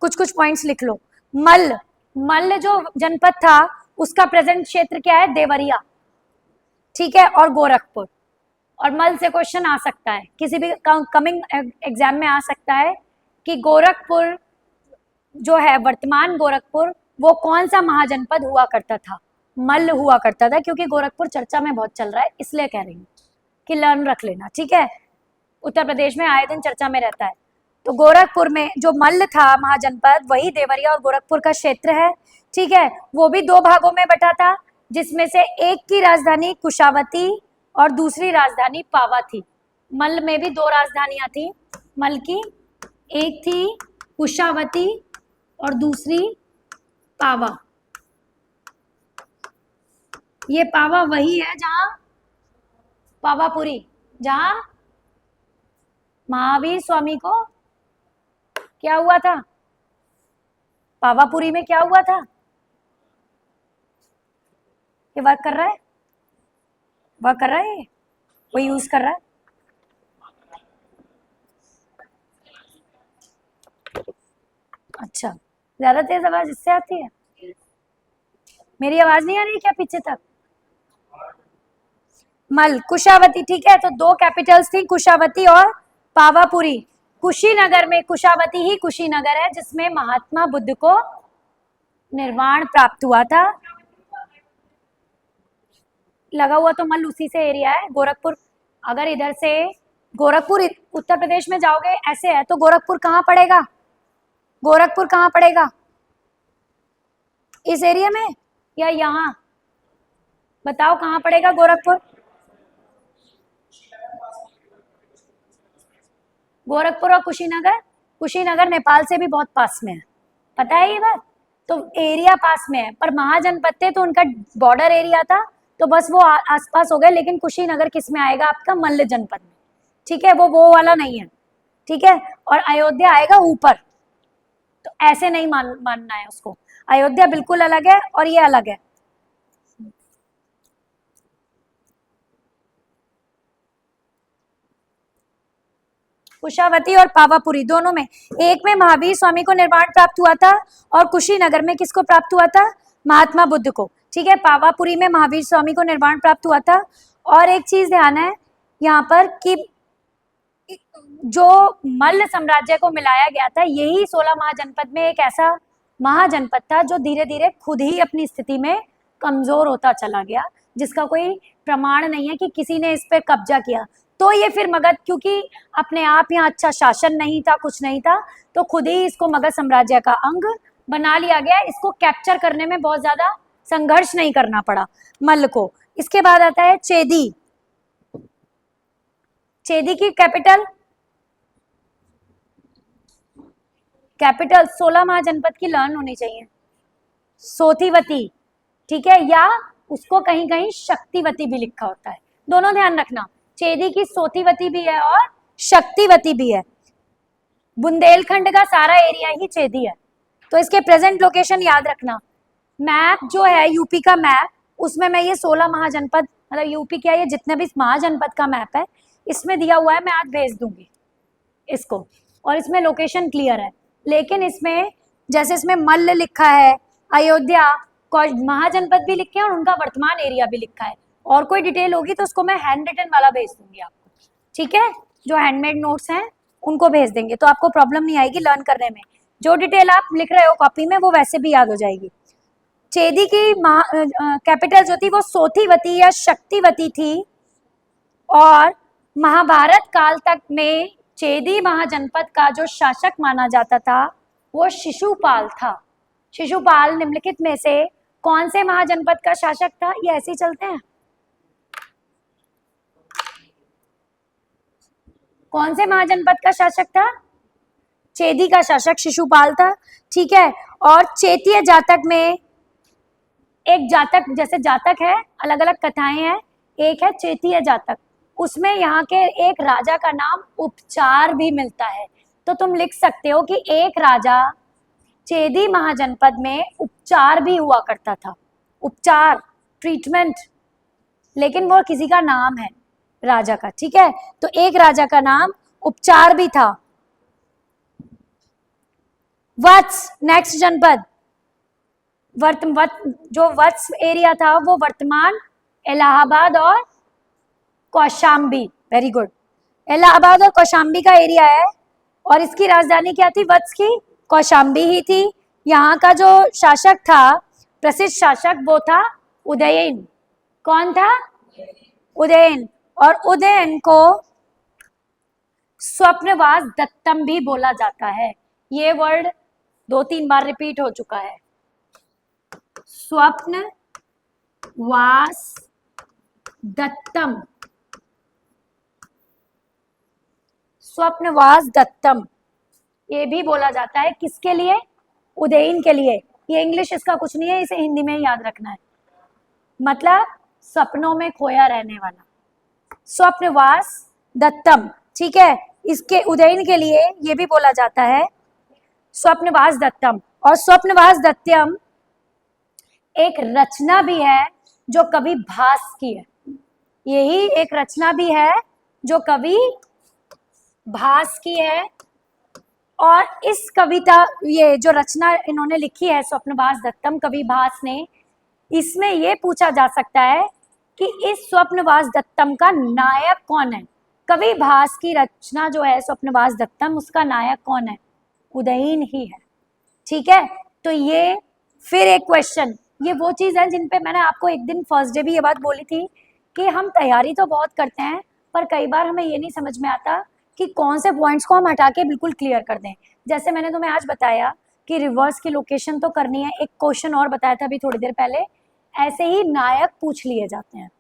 कुछ कुछ पॉइंट्स लिख लो। मल्ल, मल्ल जो जनपद था उसका प्रेजेंट क्षेत्र क्या है? देवरिया, ठीक है, और गोरखपुर। और मल्ल से क्वेश्चन आ सकता है, किसी भी कमिंग एग्जाम में आ सकता है कि गोरखपुर जो है, वर्तमान गोरखपुर, वो कौन सा महाजनपद हुआ करता था? मल्ल हुआ करता था, क्योंकि गोरखपुर चर्चा में बहुत चल रहा है, इसलिए कह रही हूँ कि लर्न रख लेना, ठीक है, उत्तर प्रदेश में आए दिन चर्चा में रहता है। तो गोरखपुर में जो मल्ल था महाजनपद, वही देवरिया और गोरखपुर का क्षेत्र है, ठीक है। वो भी 2 भागों में बटा था, जिसमें से एक की राजधानी कुशावती और दूसरी राजधानी पावा थी। मल्ल में भी 2 राजधानियां थी मल्ल की, एक थी कुशावती और दूसरी पावा। ये पावा वही है जहां पावापुरी, जहां महावीर स्वामी को क्या हुआ था? पावापुरी में क्या हुआ था? ये वर्क कर रहा है, वर्क कर रहा है, ये वो यूज कर रहा है। अच्छा, ज्यादा तेज आवाज इससे आती है? मेरी आवाज नहीं आ रही क्या पीछे तक? मल, कुशावती, ठीक है। तो 2 कैपिटल्स थी, कुशावती और पावापुरी। कुशीनगर में, कुशावती ही कुशीनगर है जिसमें महात्मा बुद्ध को निर्वाण प्राप्त हुआ था। लगा हुआ तो मल उसी से एरिया है। गोरखपुर, अगर इधर से गोरखपुर उत्तर प्रदेश में जाओगे ऐसे है, तो गोरखपुर कहाँ पड़ेगा? गोरखपुर कहाँ पड़ेगा? इस एरिया में या यहाँ? बताओ कहाँ पड़ेगा गोरखपुर? गोरखपुर और कुशीनगर, कुशीनगर नेपाल से भी बहुत पास में है, पता है ये बात? तो एरिया पास में है, पर महाजनपद थे तो उनका बॉर्डर एरिया था, तो बस वो आसपास हो गए। लेकिन कुशीनगर किस में आएगा आपका? मल्ल जनपद में, ठीक है, वो वाला नहीं है, ठीक है। और अयोध्या आएगा ऊपर, तो ऐसे नहीं मानना है उसको। अयोध्या बिल्कुल अलग है और ये अलग है। कुशावती और पावापुरी दोनों में, एक में महावीर स्वामी को निर्वाण प्राप्त हुआ था और कुशीनगर में किसको प्राप्त हुआ था? महात्मा बुद्ध को, ठीक है। पावापुरी में महावीर स्वामी को निर्वाण प्राप्त हुआ था। और एक चीज ध्यान है यहाँ पर कि जो मल्ल साम्राज्य को मिलाया गया था, यही 16 महाजनपद में एक ऐसा महाजनपद था जो धीरे धीरे खुद ही अपनी स्थिति में कमजोर होता चला गया, जिसका कोई प्रमाण नहीं है कि किसी ने इस पर कब्जा किया। तो ये फिर मगध, क्योंकि अपने आप यहाँ अच्छा शासन नहीं था, कुछ नहीं था, तो खुद ही इसको मगध साम्राज्य का अंग बना लिया गया। इसको कैप्चर करने में बहुत ज्यादा संघर्ष नहीं करना पड़ा मल्ल को। इसके बाद आता है चेदी। चेदी की कैपिटल 16 महाजनपद की लर्न होनी चाहिए, सोथीवती, ठीक है, या उसको कहीं कहीं शक्तिवती भी लिखा होता है, दोनों ध्यान रखना। चेदी की सोथीवती भी है और शक्तिवती भी है। बुंदेलखंड का सारा एरिया ही चेदी है, तो इसके प्रेजेंट लोकेशन याद रखना। मैप जो है यूपी का मैप, उसमें मैं ये 16 महाजनपद, मतलब यूपी क्या, ये जितने भी महाजनपद का मैप है इसमें दिया हुआ है, मैं आज भेज दूंगी इसको, और इसमें लोकेशन क्लियर है। लेकिन इसमें जैसे इसमें मल्ल लिखा है, अयोध्या, महाजनपद भी लिखे हैं और उनका वर्तमान एरिया भी लिखा है, और कोई डिटेल होगी तो उसको मैं हैंड रिटन वाला भेज दूंगी आपको, ठीक है, जो हैंडमेड नोट्स हैं उनको भेज देंगे, तो आपको प्रॉब्लम नहीं आएगी लर्न करने में। जो डिटेल आप लिख रहे हो कॉपी में वो वैसे भी याद हो जाएगी। चेदी की कैपिटल जो थी वो सोथीवती या शक्तिवती थी, और महाभारत काल तक में चेदी महाजनपद का जो शासक माना जाता था वो शिशुपाल था। शिशुपाल निम्नलिखित में से कौन से महाजनपद का शासक था? ये ऐसे ही चलते हैं, कौन से महाजनपद का शासक था? चेदी का शासक शिशुपाल था, ठीक है। और चेतीय जातक में एक जातक, जैसे जातक है अलग अलग कथाएं हैं, एक है चेतीय जातक, उसमें यहाँ के एक राजा का नाम उपचार भी मिलता है। तो तुम लिख सकते हो कि एक राजा चेदी महाजनपद में उपचार भी हुआ करता था, उपचार, ट्रीटमेंट, लेकिन वो किसी का नाम है राजा का, ठीक है। तो एक राजा का नाम उपचार भी था। वत्स, नेक्स्ट जनपद, जो वत्स एरिया था वो वर्तमान इलाहाबाद और कौशाम्बी, वेरी गुड, इलाहाबाद और कौशाम्बी का एरिया है, और इसकी राजधानी क्या थी? वत्स की कौशाम्बी ही थी। यहाँ का जो शासक था, प्रसिद्ध शासक, वो था उदयन। कौन था? उदयन। और उदयन को स्वप्नवास दत्तम भी बोला जाता है। ये वर्ड 2-3 बार रिपीट हो चुका है, स्वप्नवास दत्तम, स्वप्नवास दत्तम ये भी बोला जाता है। किसके लिए? उदयन के लिए। ये इंग्लिश इसका कुछ नहीं है, इसे हिंदी में ही याद रखना है, मतलब सपनों में खोया रहने वाला, स्वप्नवास दत्तम, ठीक है। इसके उदयन के लिए ये भी बोला जाता है स्वप्नवास दत्तम। और स्वप्नवास दत्तम एक रचना भी है जो कवि भास की है, यही एक रचना भी है जो कवि भास की है। और इस कविता, ये जो रचना इन्होंने लिखी है स्वप्नवास दत्तम, कवि भास ने, इसमें ये पूछा जा सकता है कि इस स्वप्नवास दत्तम का नायक कौन है? कवि भास की रचना जो है स्वप्नवास दत्तम, उसका नायक कौन है? उदयन ही है, ठीक है। तो ये फिर एक क्वेश्चन, ये वो चीज है जिन पे मैंने आपको एक दिन फर्स्ट डे भी ये बात बोली थी कि हम तैयारी तो बहुत करते हैं, पर कई बार हमें ये नहीं समझ में आता कि कौन से पॉइंट्स को हम हटा के बिल्कुल क्लियर कर दें। जैसे मैंने तुम्हें आज बताया कि रिवर्स की लोकेशन तो करनी है, एक क्वेश्चन और बताया था अभी थोड़ी देर पहले, ऐसे ही नायक पूछ लिए जाते हैं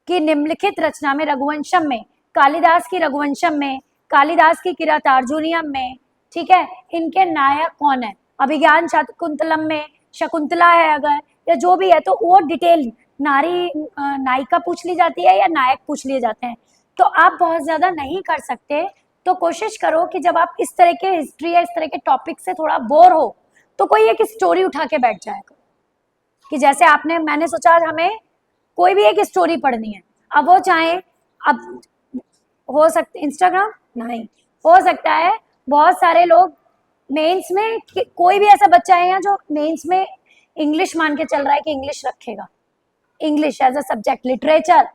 कि निम्नलिखित रचना में, रघुवंशम में, कालिदास की रघुवंशम में, कालिदास की किरातार्जुनीयम में, ठीक है, इनके नायक कौन है? अभिज्ञान शाकुंतलम में शकुंतला है अगर, या जो भी है, तो वो डिटेल नारी नायिका पूछ ली जाती है या नायक पूछ लिए जाते हैं। तो आप बहुत ज्यादा नहीं कर सकते, तो कोशिश करो कि जब आप इस तरह के हिस्ट्री या इस तरह के टॉपिक से थोड़ा बोर हो तो कोई एक स्टोरी उठा के बैठ जाएगा, कि जैसे आपने, मैंने सोचा आज हमें कोई भी एक स्टोरी पढ़नी है, अब वो चाहे, अब हो सकता इंस्टाग्राम नहीं, हो सकता है बहुत सारे लोग मेंस में, कोई भी ऐसा बच्चा है यहाँ जो मेंस में इंग्लिश मान के चल रहा है कि इंग्लिश रखेगा, English as a subject, literature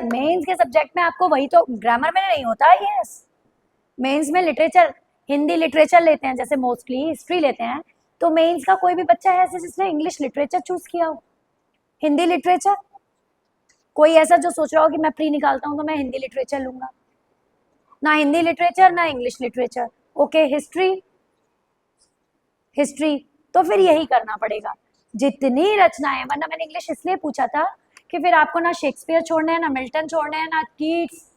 mains के सब्जेक्ट में आपको वही तो ग्रामर में नहीं होता, यस, मेंस में लिटरेचर, हिंदी लिटरेचर लेते हैं, जैसे मोस्टली हिस्ट्री लेते हैं, तो मेंस का कोई भी बच्चा है ऐसे जिसने इंग्लिश लिटरेचर चूज किया हो, हिंदी लिटरेचर? कोई ऐसा जो सोच रहा हो कि मैं प्री निकालता हूं तो मैं हिंदी लिटरेचर लूंगा? ना हिंदी लिटरेचर ना English literature. Okay, history, history तो फिर यही करना पड़ेगा, जितनी रचनाएं, वरना मैंने इंग्लिश इसलिए पूछा था कि फिर आपको ना शेक्सपियर छोड़ना है, ना मिल्टन छोड़ना है, ना कीट्स,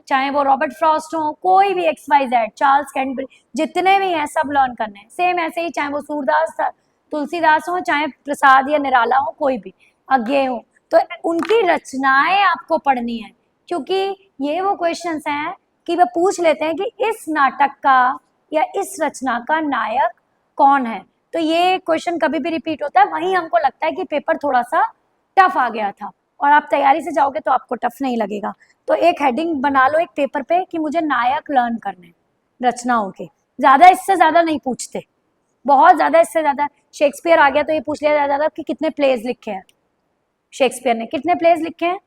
चाहे वो रॉबर्ट फ्रॉस्ट हो, कोई भी XYZ, चार्ल्स कैडबरी, जितने भी हैं सब लर्न करने हैं। सेम ऐसे ही चाहे वो सूरदास, तुलसीदास हो, चाहे प्रसाद या निराला हो, कोई भी अज्ञेय हो, तो उनकी रचनाएं आपको पढ़नी है, क्योंकि ये वो क्वेश्चंस हैं कि वो पूछ लेते हैं कि इस नाटक का या इस रचना का नायक कौन है। तो ये क्वेश्चन कभी भी रिपीट होता है, वहीं हमको लगता है कि पेपर थोड़ा सा टफ आ गया था, और आप तैयारी से जाओगे तो आपको टफ नहीं लगेगा। तो एक हेडिंग बना लो एक पेपर पे कि मुझे नायक लर्न करने रचनाओं के, ज्यादा इससे ज्यादा नहीं पूछते, बहुत ज्यादा इससे ज्यादा। शेक्सपियर आ गया तो ये पूछ लिया जाता कि कितने प्लेज लिखे हैं शेक्सपियर ने, कितने प्लेज लिखे हैं?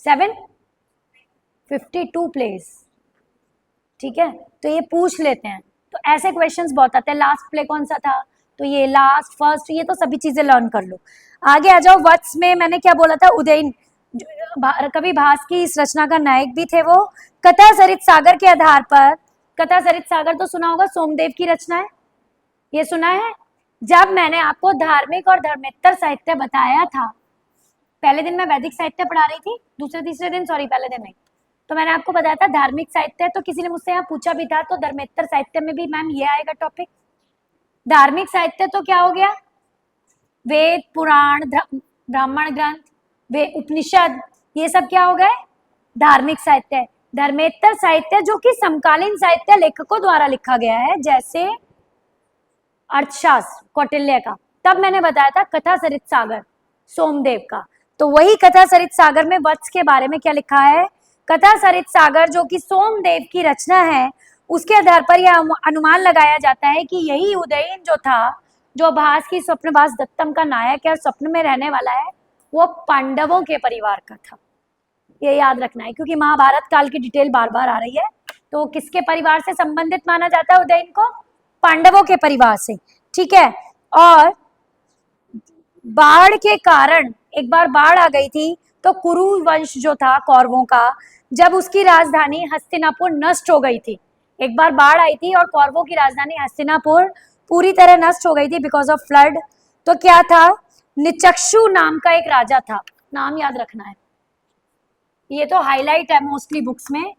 752 प्लेज, ठीक है, तो ये पूछ लेते हैं। तो ऐसे क्वेश्चंस बहुत आते हैं। लास्ट प्ले कौन सा था, तो ये लास्ट, फर्स्ट, ये तो सभी चीजें लर्न कर लो। आगे आ जाओ। वत्स में मैंने क्या बोला था, उदयन कवि भास की इस रचना का नायक भी थे वो। कथा सरित सागर के आधार पर, कथा सरित सागर तो सुना होगा, सोमदेव की रचना है, ये सुना है? जब मैंने आपको धार्मिक और धर्मेत्तर साहित्य बताया था, पहले दिन मैं वैदिक साहित्य पढ़ा रही थी, दूसरे तीसरे दिन, सॉरी पहले दिन नहीं, तो मैंने आपको बताया था धार्मिक साहित्य, तो किसी ने मुझसे यहाँ पूछा भी था, तो धर्मेत्तर साहित्य में भी मैम ये आएगा टॉपिक। धार्मिक साहित्य तो क्या हो गया, वेद, पुराण, ब्राह्मण ग्रंथ, वे उपनिषद, ये सब क्या हो गए, धार्मिक साहित्य। धर्मेत्तर साहित्य जो कि समकालीन साहित्य लेखकों द्वारा लिखा गया है, जैसे अर्थशास्त्र कौटिल्य का, तब मैंने बताया था कथा सरित सागर सोमदेव का, तो वही कथा सरित सागर में वत्स के बारे में क्या लिखा है, कथा सरित सागर जो कि सोमदेव की रचना है, उसके आधार पर यह अनुमान लगाया जाता है कि यही उदयन जो था, जो भास की स्वप्नवास दत्तम का नायक है, स्वप्न में रहने वाला है, वो पांडवों के परिवार का था। ये याद रखना है, क्योंकि महाभारत काल की डिटेल बार बार आ रही है, तो किसके परिवार से संबंधित माना जाता है उदयन को, पांडवों के परिवार से, ठीक है। और बाढ़ के कारण, एक बार बाढ़ आ गई थी, तो कुरु वंश जो था कौरवों का, जब उसकी राजधानी हस्तिनापुर नष्ट हो गई थी, एक बार बाढ़ आई थी और कौरवों की राजधानी हस्तिनापुर पूरी तरह नष्ट हो गई थी बिकॉज ऑफ फ्लड, तो क्या था, निचक्षु नाम का एक राजा था, नाम याद रखना है, ये तो हाईलाइट है मोस्टली बुक्स में,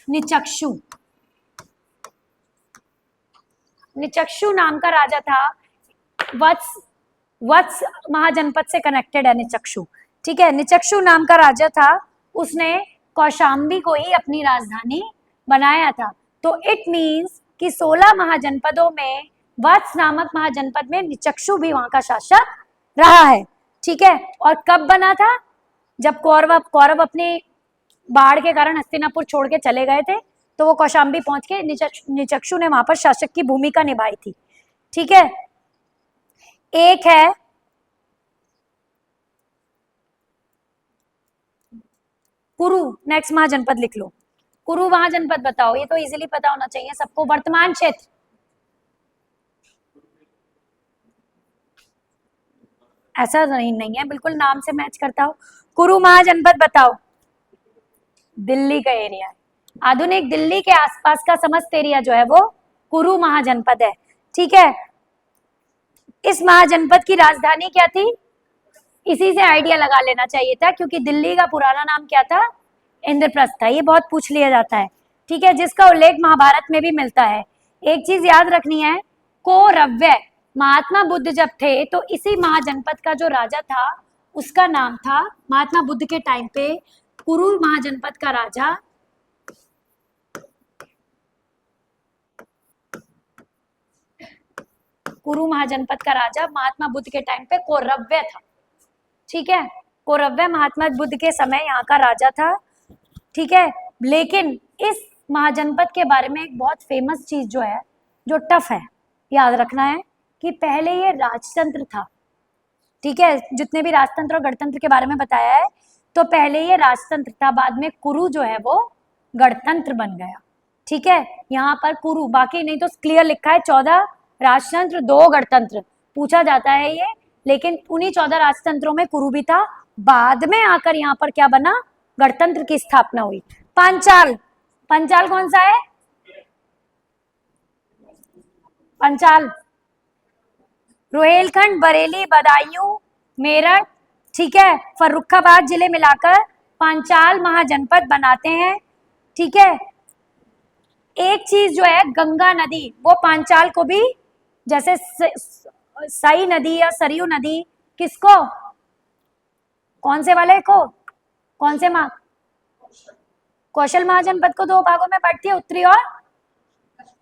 निचक्षु, निचक्षु नाम का राजा था। वत्स महाजनपद से कनेक्टेड है निचक्षु, ठीक है। निचक्षु नाम का राजा था, उसने कौशाम्बी को ही अपनी राजधानी बनाया था, तो इट मींस कि 16 महाजनपदों में वत्स नामक महाजनपद में निचक्षु भी वहां का शासक रहा है, ठीक है। और कब बना था, जब कौरव अपनी बाढ़ के कारण हस्तिनापुर छोड़ के चले गए थे, तो वो कौशाम्बी पहुंच के निचक्षु ने वहां पर शासक की भूमिका निभाई थी, ठीक है। एक है कुरु, नेक्स्ट महाजनपद लिख लो, कुरु महाजनपद बताओ, ये तो इजीली पता होना चाहिए सबको, वर्तमान क्षेत्र, ऐसा नहीं है, बिल्कुल नाम से मैच करता हो। कुरु महाजनपद बताओ, दिल्ली का एरिया है, आधुनिक दिल्ली के आसपास का समस्त एरिया जो है वो कुरु महाजनपद है, ठीक है। इस महाजनपद की राजधानी क्या थी, इसी से आइडिया लगा लेना चाहिए था, क्योंकि दिल्ली का पुराना नाम क्या था, इंद्रप्रस्थ था, ये बहुत पूछ लिया जाता है, ठीक है, जिसका उल्लेख महाभारत में भी मिलता है। एक चीज याद रखनी है, कौरव्य, महात्मा बुद्ध जब थे तो इसी महाजनपद का जो राजा था उसका नाम था, महात्मा बुद्ध के टाइम पे कुरु महाजनपद का राजा कुरु महाजनपद का राजा महात्मा बुद्ध के टाइम पे कौरव्य था, ठीक है। कौरव्य महात्मा बुद्ध के समय यहाँ का राजा था, ठीक है। लेकिन इस महाजनपद के बारे में एक बहुत फेमस चीज जो है, जो टफ है, याद रखना है कि पहले ये राजतंत्र था, ठीक है। जितने भी राजतंत्र और गणतंत्र के बारे में बताया है, तो पहले ये राजतंत्र था, बाद में कुरु जो है वो गणतंत्र बन गया, ठीक है, यहाँ पर कुरु, बाकी नहीं तो क्लियर लिखा है 14 राजतंत्र 2 गणतंत्र, पूछा जाता है ये, लेकिन उन्हीं 14 राजतंत्रों में कुरु भी था। बाद में आकर यहाँ पर क्या बना, गणतंत्र की स्थापना हुई। पांचाल, पंचाल कौन सा है, पंचाल रोहेलखंड, बरेली, बदायूं, मेरठ, ठीक है, फर्रुखाबाद जिले मिलाकर पांचाल महाजनपद बनाते हैं। ठीक है, एक चीज जो है गंगा नदी, वो पांचाल को भी, जैसे सई नदी या सरयू नदी, किसको, कौन से वाले को, कौन से माह, कौशल महाजनपद को 2 भागों में बांटती है, उत्तरी और,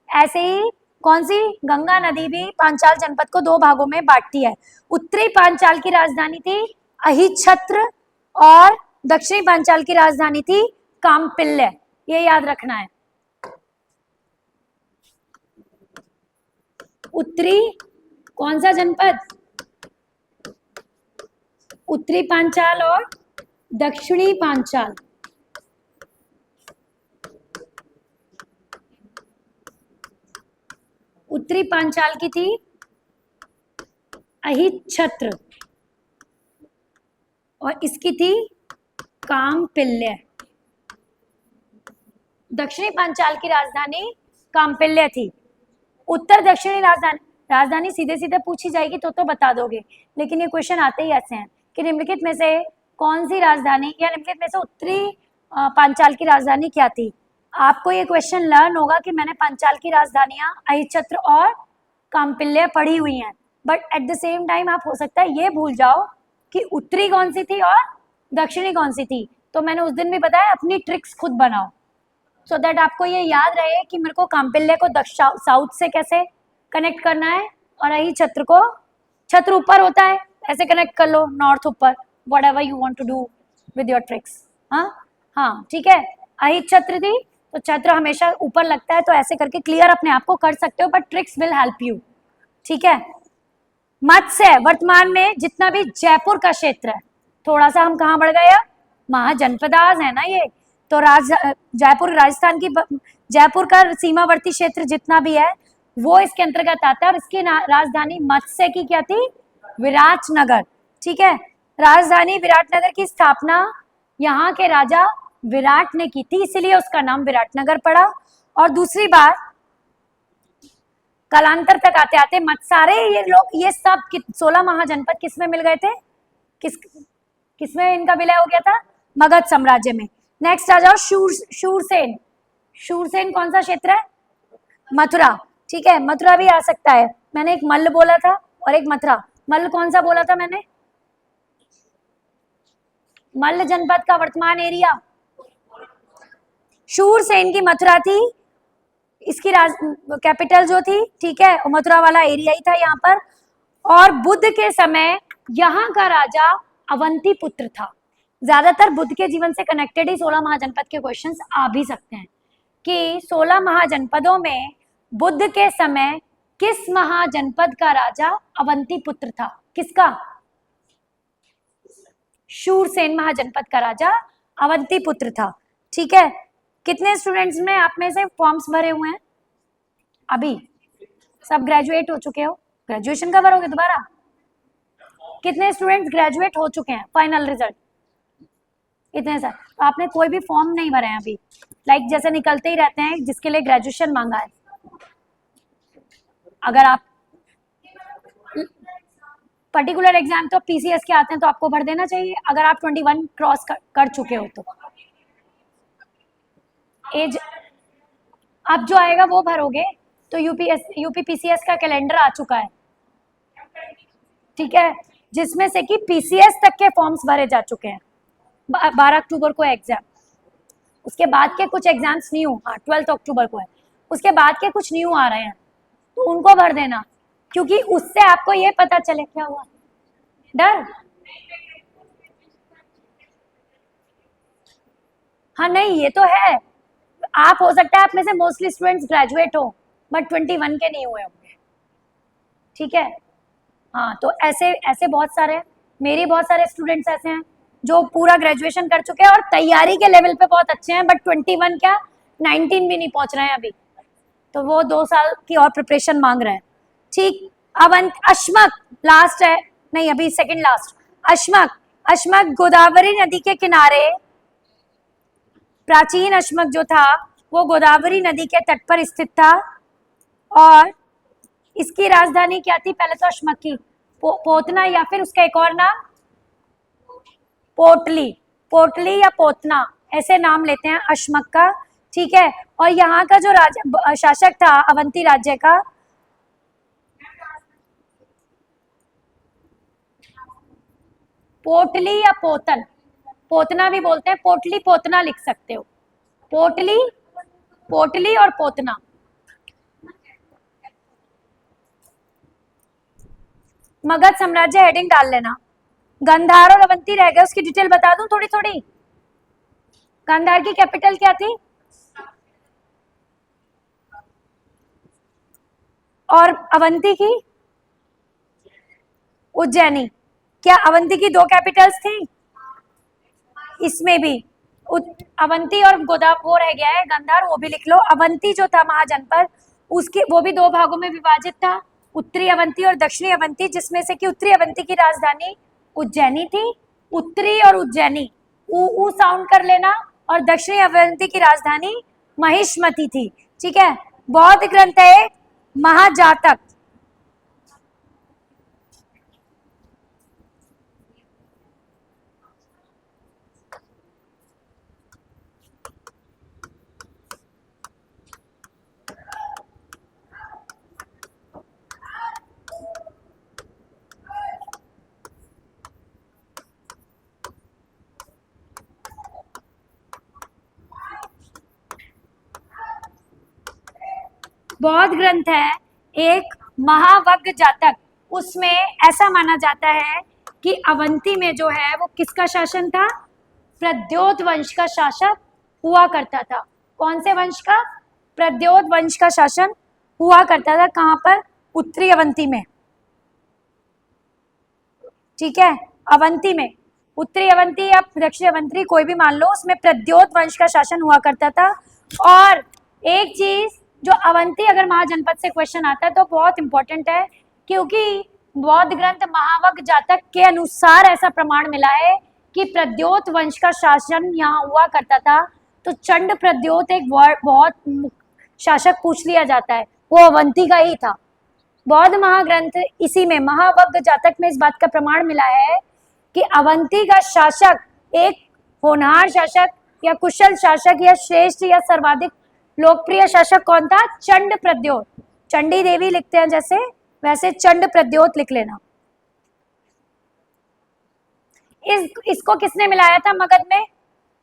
ऐसे ही कौन सी, गंगा नदी भी पांचाल जनपद को 2 भागों में बांटती है। उत्तरी पांचाल की राजधानी थी अहिच्छत्र और दक्षिणी पांचाल की राजधानी थी कामपिल्य, ये याद रखना है। उत्तरी कौन सा जनपद, उत्तरी पांचाल और दक्षिणी पांचाल, उत्तरी पांचाल की थी अहिच्छत्र और इसकी थी कामपिल्य। दक्षिणी पांचाल की राजधानी कामपिल्य थी। उत्तर दक्षिणी राजधानी सीधे सीधे पूछी जाएगी तो बता दोगे, लेकिन ये क्वेश्चन आते ही ऐसे हैं कि निम्नलिखित में से कौन सी राजधानी या निम्नलिखित में से उत्तरी पांचाल की राजधानी क्या थी। आपको ये क्वेश्चन लर्न होगा कि मैंने पांचाल की राजधानियां अहिच्छत्र और कामपिल्य पढ़ी हुई हैं, but at the same time आप हो सकता है ये भूल जाओ कि उत्तरी कौन सी थी और दक्षिणी कौन सी थी। तो मैंने उस दिन भी बताया अपनी ट्रिक्स खुद बनाओ, सो दैट आपको ये याद रहे कि मेरे को कामपिल्य को साउथ से कैसे कनेक्ट करना है और अहिच्छत्र को, छत्र ऊपर होता है ऐसे कनेक्ट कर लो, नॉर्थ ऊपर, whatever you want to do with your tricks. हाँ ठीक है, अहिच्छत्र थी तो छत्र हमेशा ऊपर लगता है, तो ऐसे करके क्लियर अपने आप को कर सकते हो, but tricks will help you. ठीक है, मत्स्य वर्तमान में जितना भी जयपुर का क्षेत्र है, थोड़ा सा हम कहाँ बढ़ गए, महाजनपदास है ना ये, तो जयपुर राजस्थान की, जयपुर का सीमावर्ती क्षेत्र जितना भी है वो इसके अंतर्गत आता है, और इसकी राजधानी मत्स्य की क्या थी, विराटनगर। ठीक है, राजधानी विराटनगर की स्थापना यहाँ के राजा विराट ने की थी, इसीलिए उसका नाम विराटनगर पड़ा। और दूसरी बात, कालांतर तक आते आते सारे ये लोग, ये सब 16 महाजनपद किस में मिल गए थे, किसमें इनका विलय हो गया था, मगध साम्राज्य में। नेक्स्ट आ जाओ शूरसेन, शूरसेन कौन सा क्षेत्र है, मथुरा। ठीक है, मथुरा भी आ सकता है, मैंने एक मल्ल बोला था और एक मथुरा, मल्ल कौन सा बोला था मैंने, मल्ल जनपद का वर्तमान एरिया, शूरसेन की मथुरा थी, इसकी कैपिटल जो थी, ठीक है, मथुरा वाला एरिया ही था यहाँ पर। और बुद्ध के समय यहाँ का राजा अवंती पुत्र था। ज्यादातर बुद्ध के जीवन से कनेक्टेड ही 16 महाजनपद के क्वेश्चंस आ भी सकते हैं कि 16 महाजनपदों में बुद्ध के समय किस महाजनपद का राजा अवंती पुत्र था, किसका, शूरसेन महाजनपद का राजा अवंती पुत्र था। ठीक है, कितने स्टूडेंट्स ने आप में से फॉर्म्स भरे हुए हैं, अभी सब ग्रेजुएट हो चुके हो, ग्रेजुएशन का भरोगे दोबारा, कितने स्टूडेंट्स ग्रेजुएट हो चुके हैं, फाइनल रिजल्ट इतने सर, तो आपने कोई भी फॉर्म नहीं भरे हैं अभी, लाइक जैसे निकलते ही रहते हैं जिसके लिए ग्रेजुएशन मांगा है। अगर आप पर्टिकुलर एग्जाम तो पीसीएस के आते हैं तो आपको भर देना चाहिए, अगर आप 21 क्रॉस कर चुके हो तो एज अब जो आएगा वो भरोगे, तो यूपी पीसीएस का कैलेंडर आ चुका है। ठीक है, जिसमें से कि पीसीएस तक के फॉर्म्स भरे जा चुके हैं, 12 अक्टूबर को एग्जाम, उसके बाद के कुछ एग्जाम्स न्यू, हाँ 12 अक्टूबर को है, उसके बाद के कुछ न्यू आ रहे हैं, तो उनको भर देना, क्योंकि उससे आपको ये पता चले क्या हुआ, डर, हाँ नहीं ये तो है, आप हो सकता है आप में से मोस्टली स्टूडेंट्स ग्रेजुएट हो बट 21 के नहीं हुए होंगे। ठीक है, हाँ तो ऐसे ऐसे बहुत सारे, मेरे बहुत सारे स्टूडेंट्स ऐसे हैं जो पूरा ग्रेजुएशन कर चुके हैं और तैयारी के लेवल पे बहुत अच्छे हैं, बट 21 क्या 19 भी नहीं पहुंच रहे हैं अभी, तो वो 2 साल की और प्रिपरेशन मांग रहे हैं। ठीक, अश्मक लास्ट है, नहीं अभी सेकंड लास्ट। अश्मक गोदावरी नदी के किनारे, प्राचीन अश्मक जो था वो गोदावरी नदी के तट पर स्थित था, और इसकी राजधानी क्या थी? पहले तो अश्मक की पोतना, या फिर उसका एक और नाम पोटली या पोतना, ऐसे नाम लेते हैं अश्मक का। ठीक है, और यहाँ का जो शासक था अवंती राज्य का, पोटली या पोतन, पोतना भी बोलते हैं, पोटली पोतना लिख सकते हो, पोटली और पोतना। मगध साम्राज्य हेडिंग डाल लेना। गांधार और अवंती रह गए, उसकी डिटेल बता दूं थोड़ी थोड़ी। गांधार की कैपिटल क्या थी? और अवंती की? उज्जैनी। क्या अवंती की 2 कैपिटल्स थी? इसमें भी अवंती और वो रह गया है गांधार, वो भी लिख लो। अवंती जो था महाजनपद, उसके वो भी 2 भागों में विभाजित था, उत्तरी अवंती और दक्षिणी अवंती, जिसमें से कि उत्तरी अवंती की राजधानी उज्जैनी थी। उत्तरी और उज्जैनी ऊ साउंड कर लेना, और दक्षिणी अवंती की राजधानी महिष्मती थी। ठीक है, बौद्ध ग्रंथ है महाजातक। बौद्ध ग्रंथ है एक महावग्ग जातक। उसमें ऐसा माना जाता है कि अवंती में जो है वो किसका शासन था? प्रद्योत वंश का शासक हुआ करता था। कौन से वंश का? प्रद्योत वंश का शासन हुआ करता था। कहां पर? उत्तरी अवंती में। ठीक है, अवंती में, उत्तरी अवंती या दक्षिणी अवंती कोई भी मान लो, उसमें प्रद्योत वंश का शासन हुआ करता था। और एक चीज जो अवंती अगर महाजनपद से क्वेश्चन आता है तो बहुत इंपॉर्टेंट है, क्योंकि बौद्ध ग्रंथ महावग्ग जातक के अनुसार ऐसा प्रमाण मिला है कि प्रद्योत वंश का शासन यहाँ हुआ करता था। तो चंड प्रद्योत एक बहुत शासक पूछ लिया जाता है, वो अवंती का ही था। बौद्ध महाग्रंथ इसी में महावग्ग जातक में इस बात का प्रमाण मिला है कि अवंती का शासक एक होनहार शासक या कुशल शासक या श्रेष्ठ या सर्वाधिक लोकप्रिय शासक कौन था? चंड प्रद्योत। चंडी देवी लिखते हैं जैसे, वैसे चंड प्रद्योत लिख लेना। इसको किसने मिलाया था मगध में?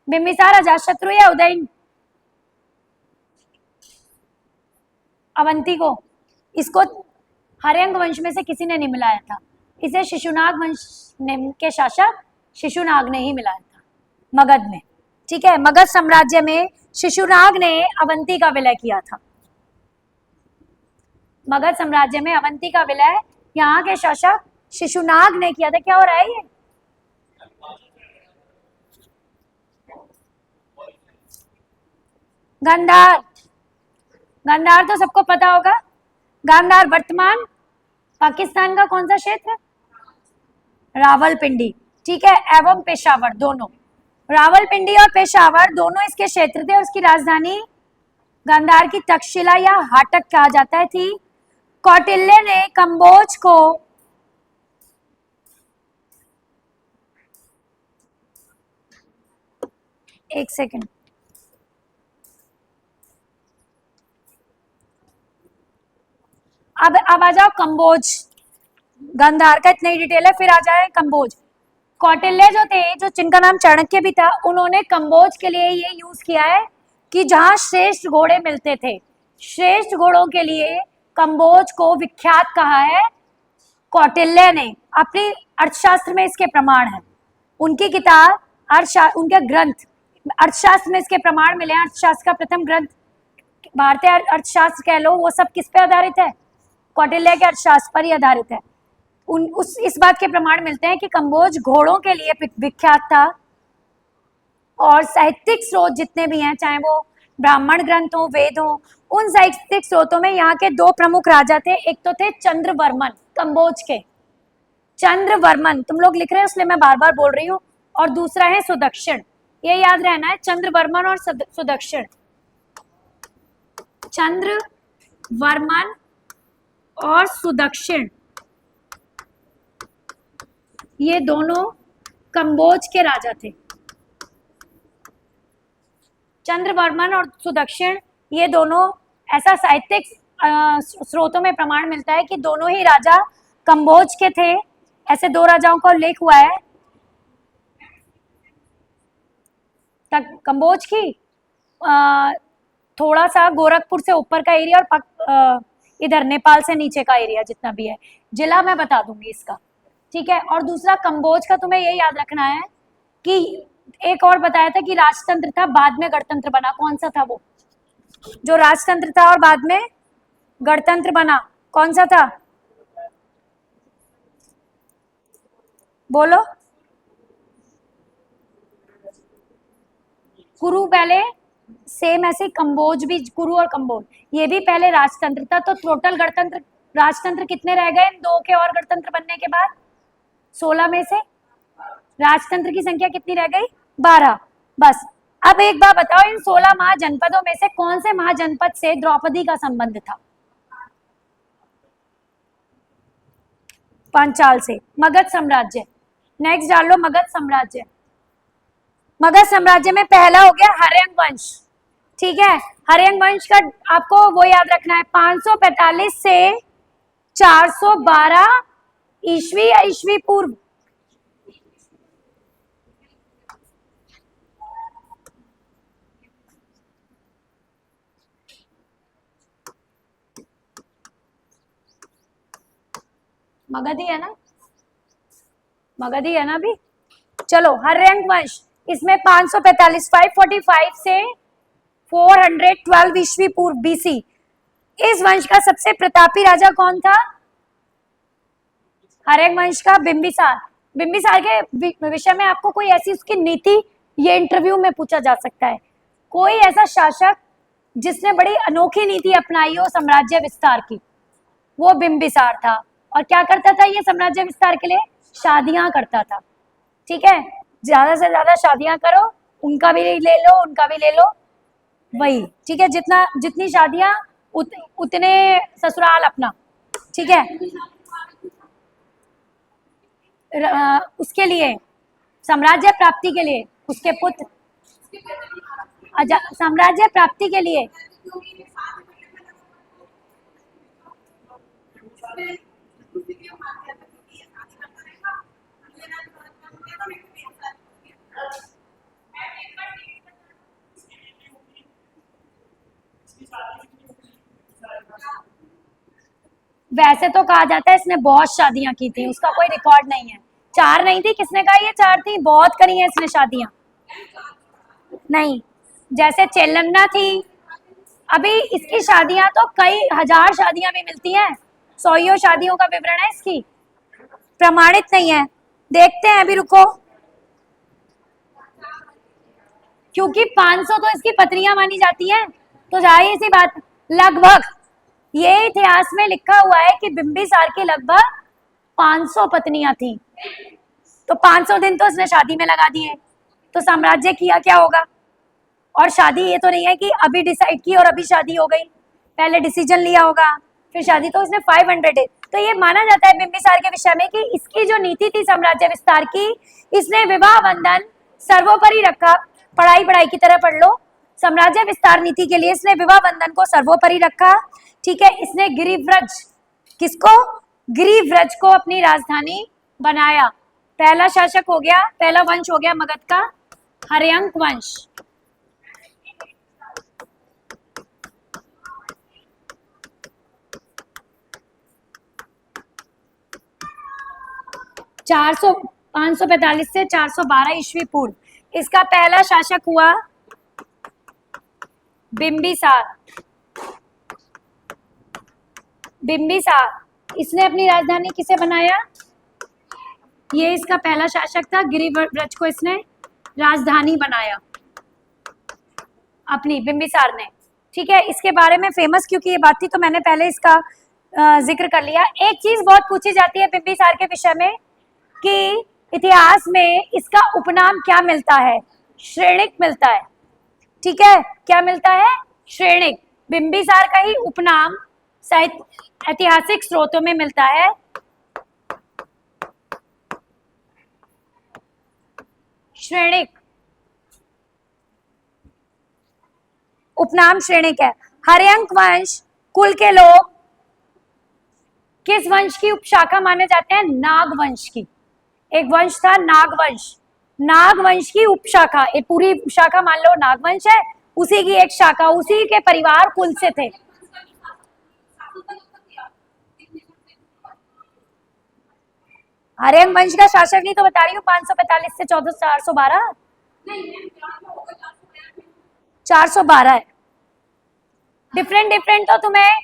बिंबिसार, अजातशत्रु या उदयन? अवंती को, इसको हर्यंग वंश में से किसी ने नहीं मिलाया था। इसे शिशुनाग वंश के शासक शिशुनाग ने ही मिलाया था मगध में। ठीक है, मगध साम्राज्य में शिशुनाग ने अवंती का विलय किया था। मगध साम्राज्य में अवंती का विलय यहाँ के शासक शिशुनाग ने किया था। क्या हो रहा है ये? गांधार, गांधार तो सबको पता होगा। गांधार वर्तमान पाकिस्तान का कौन सा क्षेत्र? रावलपिंडी। ठीक है, एवं पेशावर दोनों, रावलपिंडी और पेशावर दोनों इसके क्षेत्र थे। और उसकी राजधानी गांधार की तक्षशिला या हाटक कहा जाता है थी। कौटिल्य ने कंबोज को एक सेकंड, अब आ जाओ कंबोज। गांधार का इतना ही डिटेल है, फिर आ जाए कंबोज। कौटिल्य जो थे, जो जिनका नाम चाणक्य भी था, उन्होंने कंबोज के लिए ये यूज किया है कि जहां श्रेष्ठ घोड़े मिलते थे, श्रेष्ठ घोड़ों के लिए कंबोज को विख्यात कहा है कौटिल्य ने। अपनी अर्थशास्त्र में इसके प्रमाण है। उनकी किताब उनके ग्रंथ अर्थशास्त्र में इसके प्रमाण मिले हैं। अर्थशास्त्र का प्रथम ग्रंथ भारतीय अर्थशास्त्र कह लो, वो सब किस पे आधारित है? कौटिल्य के अर्थशास्त्र पर ही आधारित है। इस बात के प्रमाण मिलते हैं कि कंबोज घोड़ों के लिए विख्यात था। और साहित्यिक स्रोत जितने भी हैं, चाहे वो ब्राह्मण ग्रंथ हो, वेद हो, उन साहित्यिक स्रोतों में यहाँ के दो प्रमुख राजा थे। एक तो थे चंद्रवर्मन कंबोज के, चंद्रवर्मन तुम लोग लिख रहे हो इसलिए मैं बार बार बोल रही हूँ, और दूसरा है सुदक्षिण। ये याद रहना है, चंद्रवर्मन और सुदक्षिण। चंद्रवर्मन और सुदक्षिण ये दोनों कंबोज के राजा थे। चंद्रवर्मन और सुदक्षिण ये दोनों, ऐसा साहित्यिक स्रोतों में प्रमाण मिलता है कि दोनों ही राजा कंबोज के थे। ऐसे दो राजाओं का उल्लेख हुआ है। तक कंबोज की थोड़ा सा गोरखपुर से ऊपर का एरिया और इधर नेपाल से नीचे का एरिया जितना भी है, जिला मैं बता दूंगी इसका, ठीक है। और दूसरा कंबोज का तुम्हें ये याद रखना है कि एक और बताया था कि राजतंत्र था, बाद में गणतंत्र बना। कौन सा था वो जो राजतंत्र था और बाद में गणतंत्र बना? कौन सा था बोलो? कुरु पहले, सेम ऐसे कंबोज भी, कुरु और कंबोज ये भी पहले राजतंत्र था। तो टोटल गणतंत्र राजतंत्र कितने रह गए दो के और गणतंत्र बनने के बाद? 16 में से राजतंत्र की संख्या कितनी रह गई? 12। बस अब एक बार बताओ, इन 16 महाजनपदों में से कौन से महाजनपद से द्रौपदी का संबंध था? पांचाल से। मगध साम्राज्य, नेक्स्ट डाल लो मगध साम्राज्य। मगध साम्राज्य में पहला हो गया हर्यंक वंश, ठीक है। हर्यंक वंश का आपको वो याद रखना है, 545 से 412 ईस्वी या ईस्वी पूर्व? मगध ही है ना, मगध ही है ना अभी। चलो हर्यंक वंश, इसमें 545 545 से 412 ईस्वी पूर्व बीसी। इस वंश का सबसे प्रतापी राजा कौन था? हर्यंक वंश का बिंबिसार। बिंबिसार के विषय में आपको कोई ऐसी उसकी नीति, ये इंटरव्यू में पूछा जा सकता है, कोई ऐसा शासक जिसने बड़ी अनोखी नीति अपनाई हो साम्राज्य विस्तार की, वो बिंबिसार था। और क्या करता था ये साम्राज्य विस्तार के लिए? शादियां करता था, ठीक है। ज्यादा से ज्यादा शादियां करो, उनका भी ले लो उनका भी ले लो, वही, ठीक है। जितनी शादियां उतने ससुराल अपना, ठीक है। उसके लिए, साम्राज्य प्राप्ति के लिए, उसके पुत्र साम्राज्य प्राप्ति के लिए वैसे तो कहा जाता है इसने बहुत शादियां की थी, उसका कोई रिकॉर्ड नहीं है। 4 नहीं थी, किसने कहा ये 4 थी? बहुत करी है इसने शादियां। नहीं, जैसे चेलन्ना थी, अभी इसकी शादियां तो कई हजार शादियां भी मिलती हैं, सौयों शादियों का विवरण है इसकी, प्रमाणित नहीं है। देखते हैं अभी, रुको, क्योंकि 500 तो इसकी पत्नियां मानी जाती हैं, तो जाहिर सी बात, लगभग ये इतिहास में लिखा हुआ है कि बिंबिसार की लगभग 500 पत्नियां थी। तो 500 दिन तो इसने शादी में लगा दिए, तो साम्राज्य किया क्या होगा? और शादी ये तो नहीं है कि अभी डिसाइड की और अभी शादी हो गई, पहले डिसीजन लिया होगा फिर शादी। तो इसने 500 डेज, तो ये माना जाता है बिंबिसार के विषय में कि इसकी जो नीति थी साम्राज्य विस्तार की, इसने विवाह बंधन सर्वोपरि रखा। पढ़ाई की तरह पढ़ लो, साम्राज्य विस्तार नीति के लिए इसने विवाह बंधन को सर्वोपरि रखा, ठीक है। इसने गिरिव्रज, किसको? गिरिव्रज को अपनी राजधानी बनाया। पहला शासक हो गया, पहला वंश हो गया मगध का हर्यंक वंश। चार सौ 545 से 412 ईस्वी पूर्व इसका पहला शासक हुआ बिंबिसार। बिंबिसार इसने अपनी राजधानी किसे बनाया? ये इसका पहला शासक था, गिरिव्रज को इसने राजधानी बनाया। अपनी बिंबिसार ने, ठीक है। इसके बारे में फेमस क्योंकि ये बात थी तो मैंने पहले इसका जिक्र कर लिया। एक चीज बहुत पूछी जाती है बिंबिसार के विषय में कि इतिहास में इसका उपनाम क्या मिलता है, श्रेणिक मिलता है, ठीक है। क्या मिलता है, श्रेणिक। बिंबिसार का ही उपनाम साहित्य ऐतिहासिक स्रोतों में मिलता है, श्रेणिक। उपनाम श्रेणिक है। हर्यंक वंश कुल के लोग किस वंश की उपशाखा माने जाते हैं, नाग वंश की। एक वंश था नागवंश, नागवंश की उपशाखा, एक पूरी शाखा मान लो नागवंश है, उसी की एक शाखा, उसी के परिवार कुल से थे। हर्यंक वंश का शासक नहीं तो बता रही हूँ 545 से 412 412 है। डिफरेंट डिफरेंट तो तुम्हें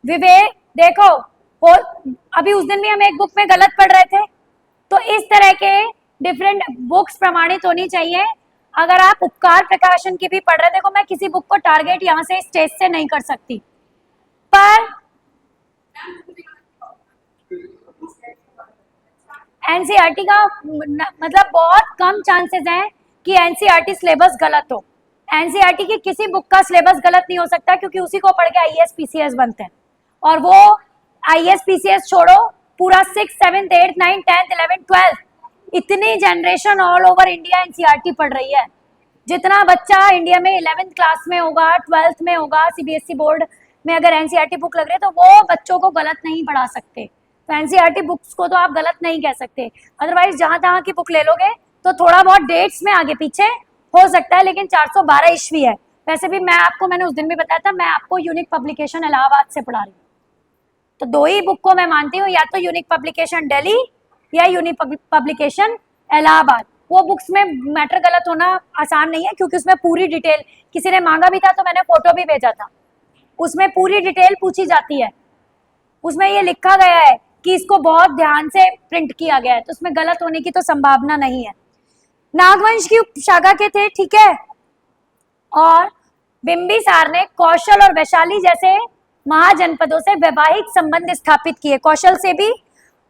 विवेक देखो हो, अभी उस दिन भी हम एक बुक में गलत पढ़ रहे थे, तो इस तरह के डिफरेंट बुक्स प्रमाणित होनी चाहिए। अगर आप उपकार प्रकाशन की भी पढ़ रहे, देखो मैं किसी बुक को टारगेट यहाँ से स्टेज से नहीं कर सकती, पर एनसीईआरटी का मतलब बहुत कम चांसेस हैं कि एनसीईआरटी सिलेबस गलत हो। एनसीईआरटी की किसी बुक का सिलेबस गलत नहीं हो सकता क्योंकि उसी को पढ़ के आईएएस पीसीएस बनते हैं, और वो आईएएस पीसीएस छोड़ो, पूरा 6th 7th 8th 9th 10th 11th 12th इतनी generation all over India NCERT पढ़ रही है। जितना बच्चा इंडिया में 11th क्लास में होगा, 12th में होगा, सीबीएसई बोर्ड में अगर एनसीईआरटी बुक लग रही है तो वो बच्चों को गलत नहीं पढ़ा सकते। तो एनसीईआरटी बुक्स को तो आप गलत नहीं कह सकते। अदरवाइज जहां तहां की बुक ले लोगे तो थोड़ा बहुत डेट्स में आगे पीछे हो सकता है, लेकिन 412 ईस्वी है। वैसे भी मैंने उस दिन भी बताया था, मैं आपको यूनिक पब्लिकेशन इलाहाबाद से पढ़ा रही हूँ, तो दो ही बुक को मैं मानती हूँ, या तो यूनिक पब्लिकेशन दिल्ली या यूनिक पब्लिकेशन इलाहाबाद। वो बुक्स में मैटर गलत होना आसान नहीं है क्योंकि उसमें पूरी डिटेल, किसी ने मांगा भी था तो मैंने फोटो भी भेजा था, उसमें पूरी डिटेल पूछी जाती है। उसमें ये लिखा गया है कि इसको बहुत ध्यान से प्रिंट किया गया है, तो उसमें गलत होने की तो संभावना नहीं है। नागवंश की उपशाखा के थे, ठीक है। और बिंबिसार ने कौशल और वैशाली जैसे महाजनपदों से वैवाहिक संबंध स्थापित किए, कौशल से भी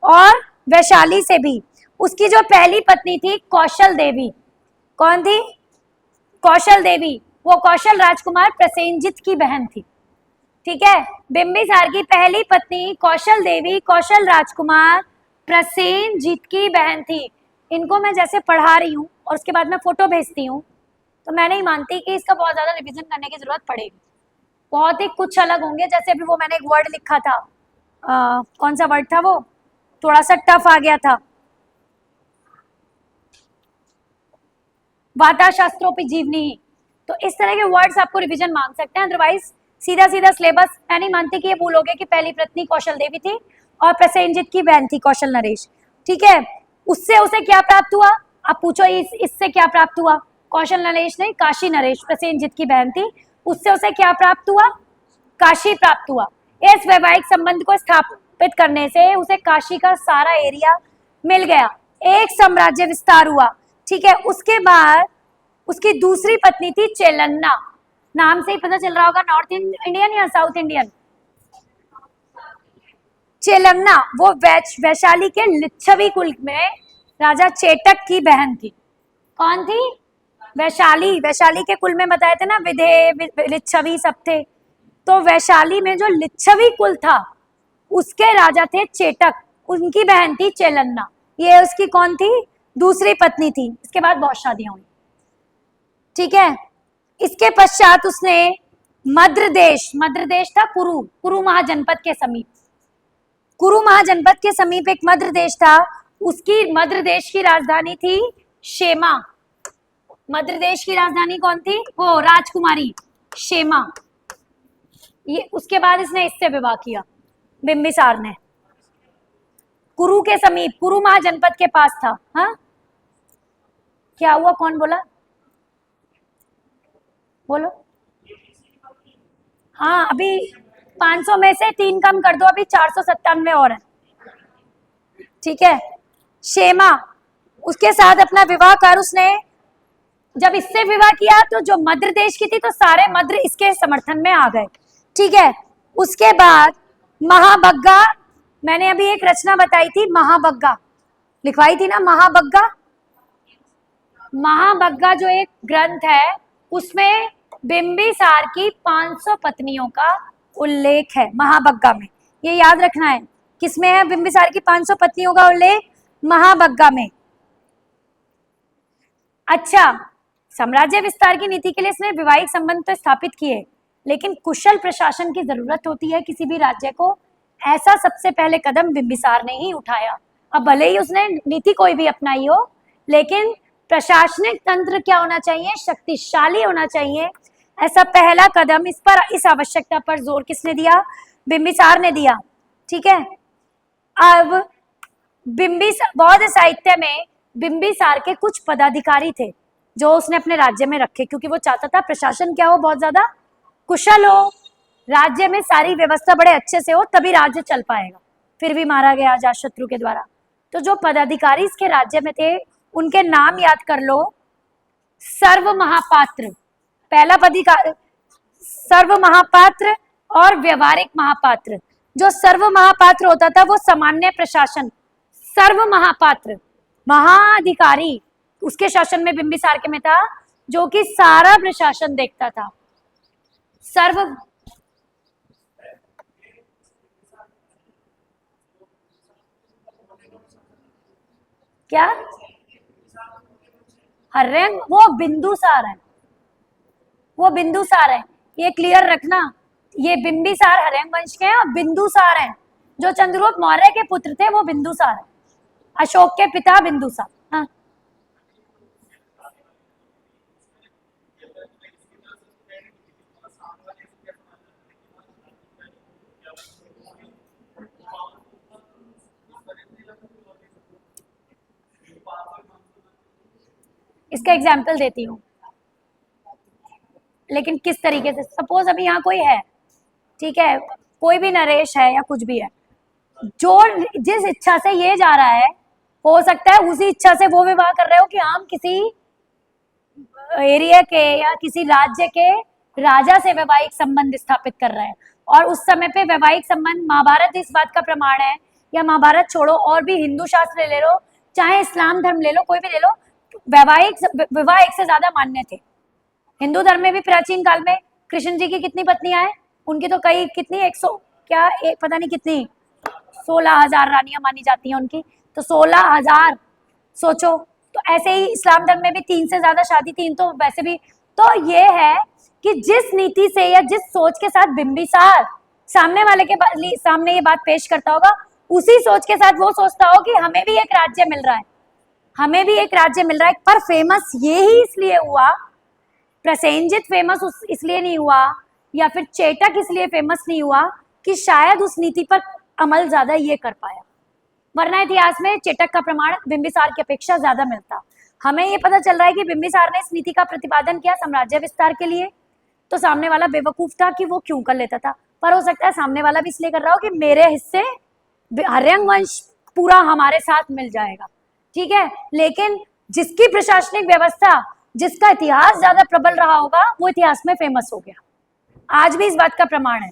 और वैशाली से भी। उसकी जो पहली पत्नी थी कौशल देवी, कौन थी, कौशल देवी, वो कौशल राजकुमार प्रसेनजित की बहन थी, ठीक है। बिंबिसार की पहली पत्नी कौशल देवी कौशल राजकुमार प्रसेनजित की बहन थी। इनको मैं जैसे पढ़ा रही हूँ और उसके बाद मैं फोटो भेजती हूँ, तो मैं नहीं मानती कि इसका बहुत ज्यादा रिवीजन करने की जरूरत पड़ेगी। बहुत ही कुछ अलग होंगे, जैसे अभी वो मैंने एक वर्ड लिखा था, कौन सा वर्ड था वो, थोड़ा सा टफ आ गया था, वाता शास्त्रोपि जीवनी। तो इस तरह के वर्ड्स आपको रिवीजन मांग सकते हैं, अदरवाइज सीधा सीधा सिलेबस मैं नहीं मानती कि ये भूलोगे कि पहली पत्नी कौशल देवी थी और प्रसेनजित की बहन थी कौशल नरेश, ठीक है। उससे उसे क्या प्राप्त हुआ, आप पूछो इससे क्या प्राप्त हुआ, कौशल नरेश नहीं, काशी नरेश प्रसेनजित की बहन थी, उससे उसे क्या प्राप्त हुआ, काशी प्राप्त हुआ। इस वैवाहिक संबंध को स्थापित करने से उसे काशी का सारा एरिया मिल गया, एक साम्राज्य विस्तार हुआ, ठीक है। उसके बाद उसकी दूसरी पत्नी थी चेलन्ना, नाम से ही पता चल रहा होगा नॉर्थ इंडियन या साउथ इंडियन। चेलन्ना वो वैशाली के लिच्छवी कुल में राजा चेटक की बहन थी। कौन थी, वैशाली, वैशाली के कुल में बताए थे ना, विधे लिच्छवी सब थे, तो वैशाली में जो लिच्छवी कुल था उसके राजा थे चेटक, उनकी बहन थी चेलन्ना, ये उसकी कौन थी, दूसरी पत्नी थी। इसके बाद बहुत शादियां हुई, ठीक है। इसके पश्चात उसने मद्र देश था कुरु महाजनपद के समीप, कुरु महाजनपद के समीप एक मद्र देश था, उसकी मद्र देश की राजधानी थी शेमा। मद्र देश की राजधानी कौन थी, वो राजकुमारी शेमा। ये उसके बाद इसने इससे विवाह किया, बिंबिसार ने, कुरु के समीप, कुरु महाजनपद के पास था। हाँ क्या हुआ, कौन बोला, बोलो। हाँ अभी 500 में से 3 कम कर दो, अभी 497 और है, ठीक है। शेमा, उसके साथ अपना विवाह कर उसने जब इससे विवाह किया तो जो मद्र देश की थी तो सारे मद्र इसके समर्थन में आ गए, ठीक है। उसके बाद महाबग्गा, मैंने अभी एक रचना बताई थी, महाबग्गा लिखवाई थी ना, महाबग्गा। महाबग्गा जो एक ग्रंथ है उसमें बिंबिसार की 500 पत्नियों का उल्लेख है महाबग्गा में, ये याद रखना है। किसमें है बिंबिसार की 500 पत्नियों का उल्लेख? महाबग्गा में। अच्छा, साम्राज्य विस्तार की नीति के लिए इसने वैवाहिक संबंध तो स्थापित किए, लेकिन कुशल प्रशासन की जरूरत होती है किसी भी राज्य को। ऐसा सबसे पहले कदम बिंबिसार ने ही उठाया। अब भले ही उसने नीति कोई भी अपनाई हो, लेकिन प्रशासनिक तंत्र क्या होना चाहिए? शक्तिशाली होना चाहिए। ऐसा पहला कदम, इस आवश्यकता पर जोर किसने दिया? बिंबिसार ने दिया, ठीक है। अब बिंबिसार, बौद्ध साहित्य में बिंबिसार के कुछ पदाधिकारी थे जो उसने अपने राज्य में रखे, क्योंकि वो चाहता था प्रशासन क्या हो, बहुत ज्यादा कुशल हो, राज्य में सारी व्यवस्था बड़े अच्छे से हो, तभी राज्य चल पाएगा। फिर भी मारा गया अजातशत्रु के द्वारा। तो जो पदाधिकारी इसके राज्य में थे उनके नाम याद कर लो। सर्व महापात्र, पहला पदाधिकारी सर्व महापात्र और व्यवहारिक महापात्र। जो सर्व महापात्र होता था वो सामान्य प्रशासन, सर्व महापात्र महाधिकारी उसके शासन में बिंबिसार के में था, जो कि सारा प्रशासन देखता था। सर्व क्या? हर्यंग, वो बिंदुसार है, वो बिंदुसार है, ये क्लियर रखना। ये बिंबिसार हर्यंग वंश के हैं और बिंदुसार हैं। जो चंद्रगुप्त मौर्य के पुत्र थे वो बिंदुसार है, अशोक के पिता बिंदुसार। हाँ, इसका एग्जाम्पल देती हूँ, लेकिन किस तरीके से। सपोज अभी यहाँ कोई है, ठीक है, कोई भी नरेश है या कुछ भी है, जो जिस इच्छा से ये जा रहा है, हो सकता है उसी इच्छा से वो विवाह कर रहे हो कि हम किसी एरिया के या किसी राज्य के राजा से वैवाहिक संबंध स्थापित कर रहे हैं। और उस समय पे वैवाहिक संबंध, महाभारत इस बात का प्रमाण है, या महाभारत छोड़ो और भी हिंदू शास्त्र ले लो, चाहे इस्लाम धर्म ले लो, कोई भी ले लो, वैवाहिक विवाह एक से ज्यादा मान्य थे। हिंदू धर्म में भी प्राचीन काल में कृष्ण जी की कितनी पत्नियां हैं? उनकी तो कई, कितनी 100 क्या, एक पता नहीं कितनी, 16,000 रानियां मानी जाती हैं उनकी, तो 16,000 सोचो। तो ऐसे ही इस्लाम धर्म में भी 3 से ज्यादा शादी, 3 तो वैसे भी। तो ये है कि जिस नीति से या जिस सोच के साथ बिंबिसार सामने वाले के सामने ये बात पेश करता होगा, उसी सोच के साथ वो सोचता हो कि हमें भी एक राज्य मिल रहा है, हमें भी एक राज्य मिल रहा है। पर फेमस ये ही इसलिए हुआ, प्रसेनजित फेमस इसलिए नहीं हुआ, या फिर चेटक इसलिए फेमस नहीं हुआ कि शायद उस नीति पर अमल ज्यादा ये कर पाया, वरना इतिहास में चेटक का प्रमाण बिंबिसार की अपेक्षा ज्यादा मिलता। हमें ये पता चल रहा है कि बिंबिसार ने इस नीति का प्रतिपादन किया साम्राज्य विस्तार के लिए, तो सामने वाला बेवकूफ था कि वो क्यों कर लेता था। पर हो सकता है सामने वाला भी इसलिए कर रहा हो कि मेरे हिस्से हर्यंग वंश पूरा हमारे साथ मिल जाएगा, ठीक है। लेकिन जिसकी प्रशासनिक व्यवस्था, जिसका इतिहास ज्यादा प्रबल रहा होगा, वो इतिहास में फेमस हो गया। आज भी इस बात का प्रमाण है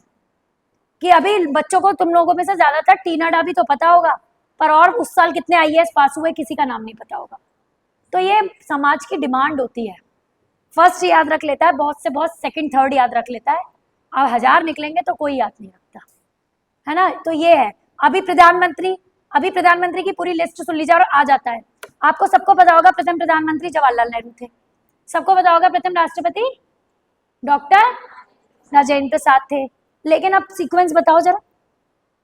कि अभी बच्चों को, तुम लोगों में से ज्यादातर टीना डाबी तो पता होगा, पर और उस साल कितने आईएएस पास हुए किसी का नाम नहीं पता होगा। तो ये समाज की डिमांड होती है। फर्स्ट याद रख लेता है बहुत से बहुत, सेकंड थर्ड याद रख लेता है, अब 1000 निकलेंगे तो कोई याद नहीं रखता, है ना। तो ये है। अभी प्रधानमंत्री की पूरी लिस्ट सुन लीजिए और आ जाता है। आपको सबको पता होगा प्रथम प्रधानमंत्री जवाहरलाल नेहरू थे, सबको पता होगा प्रथम राष्ट्रपति डॉक्टर राजेंद्र प्रसाद थे। लेकिन अब सीक्वेंस बताओ जरा,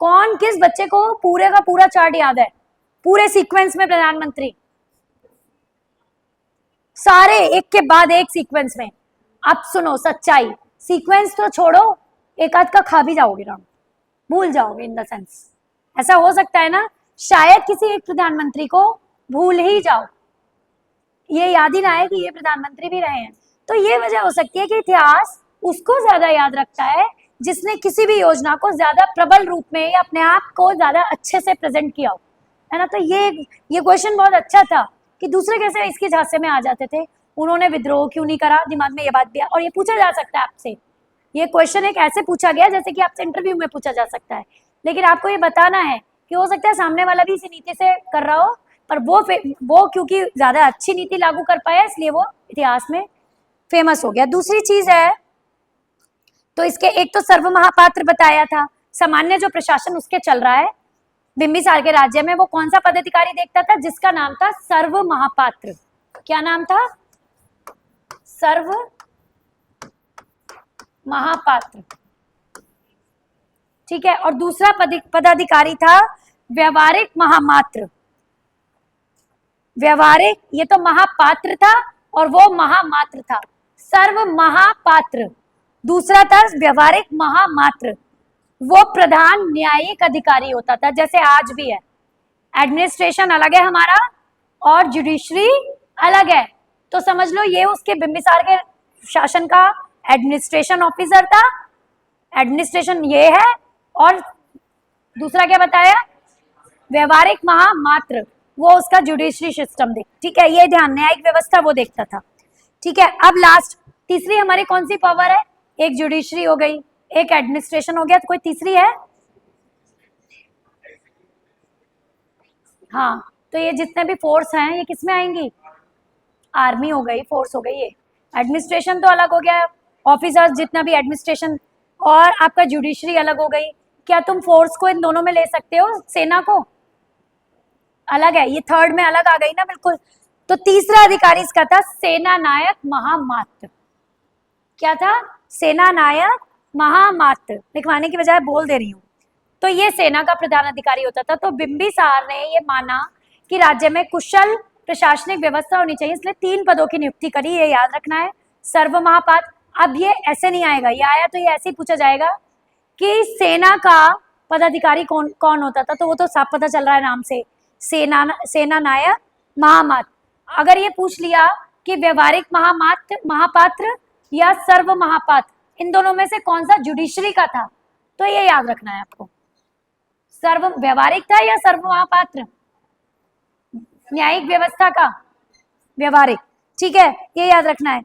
कौन किस बच्चे को पूरे का पूरा चार्ट याद है, पूरे सीक्वेंस में प्रधानमंत्री, सारे एक के बाद एक सीक्वेंस में। अब सुनो सच्चाई, सीक्वेंस तो छोड़ो, एक आध का खा भी जाओगे राम, भूल जाओगे इन द सेंस। ऐसा हो सकता है ना, शायद किसी एक प्रधानमंत्री को भूल ही जाओ, ये याद ही ना आए कि ये प्रधानमंत्री भी रहे हैं। तो ये वजह हो सकती है कि इतिहास उसको ज्यादा याद रखता है जिसने किसी भी योजना को ज्यादा प्रबल रूप में या अपने आप को ज्यादा अच्छे से प्रेजेंट किया हो, है ना। तो ये क्वेश्चन बहुत अच्छा था कि दूसरे कैसे इसके झांसे में आ जाते थे। उन्होंने विद्रोह क्यों नहीं करा, दिमाग में ये बात भी है। और ये पूछा जा सकता है आपसे, ये क्वेश्चन एक ऐसे पूछा गया जैसे कि आपसे इंटरव्यू में पूछा जा सकता है, लेकिन आपको ये बताना है कि हो सकता है सामने वाला भी इसी नीति से कर रहा हो, पर वो क्योंकि ज्यादा अच्छी नीति लागू कर पाया इसलिए वो इतिहास में फेमस हो गया। दूसरी चीज है, तो इसके एक तो सर्व महापात्र बताया था, सामान्य जो प्रशासन उसके चल रहा है बिंबिसार के राज्य में, वो कौन सा पदाधिकारी देखता था, जिसका नाम था सर्व महापात्र। क्या नाम था? सर्व महापात्र, ठीक है। और दूसरा पदाधिकारी था व्यवहारिक महामात्र। व्यवहारिक, ये तो महापात्र था और वो महामात्र था, सर्व महापात्र। दूसरा था व्यवहारिक महामात्र, वो प्रधान न्यायिक अधिकारी होता था, जैसे आज भी है। एडमिनिस्ट्रेशन अलग है हमारा और जुडिशरी अलग है, तो समझ लो ये उसके बिंबिसार के शासन का एडमिनिस्ट्रेशन ऑफिसर था, एडमिनिस्ट्रेशन ये है, और दूसरा क्या बताया? व्यवहारिक महामात्र, वो उसका जुडिशरी सिस्टम देख, ठीक है, ये ध्यान, न्यायिक व्यवस्था वो देखता था, ठीक है। अब लास्ट तीसरी हमारी कौन सी पावर है? एक जुडिशरी हो गई, एक एडमिनिस्ट्रेशन हो गया, तो कोई तीसरी है? हाँ, तो ये जितने भी फोर्स हैं ये किस में आएंगी? आर्मी हो गई, फोर्स हो गई, ये एडमिनिस्ट्रेशन तो अलग हो गया, ऑफिसर्स जितना भी एडमिनिस्ट्रेशन, और आपका जुडिशरी अलग हो गई। क्या तुम फोर्स को इन दोनों में ले सकते हो? सेना को अलग है, ये थर्ड में अलग आ गई ना, बिल्कुल। तो तीसरा अधिकारी इसका था सेना नायक महामात्र। क्या था? सेना नायक महामात्र, लिखवाने की बजाय बोल दे रही हूँ। तो ये सेना का प्रधान अधिकारी होता था। तो बिंबिसार ने ये माना कि राज्य में कुशल प्रशासनिक व्यवस्था होनी चाहिए, इसलिए 3 पदों की नियुक्ति करी, ये याद रखना है। सर्व महापात्र, अब ये ऐसे नहीं आएगा, ये आया तो ये ऐसे ही पूछा जाएगा कि सेना का पदाधिकारी कौन कौन होता था, तो वो तो साफ पता चल रहा है नाम से, सेना नायक महामात्र। अगर ये पूछ लिया कि व्यवहारिक महापात्र या सर्व महापात्र, इन दोनों में से कौन सा जुडिशरी का था, तो ये याद रखना है आपको, सर्व व्यवहारिक था या सर्व महापात्र? न्यायिक व्यवस्था का व्यवहारिक, ठीक है, ये याद रखना है।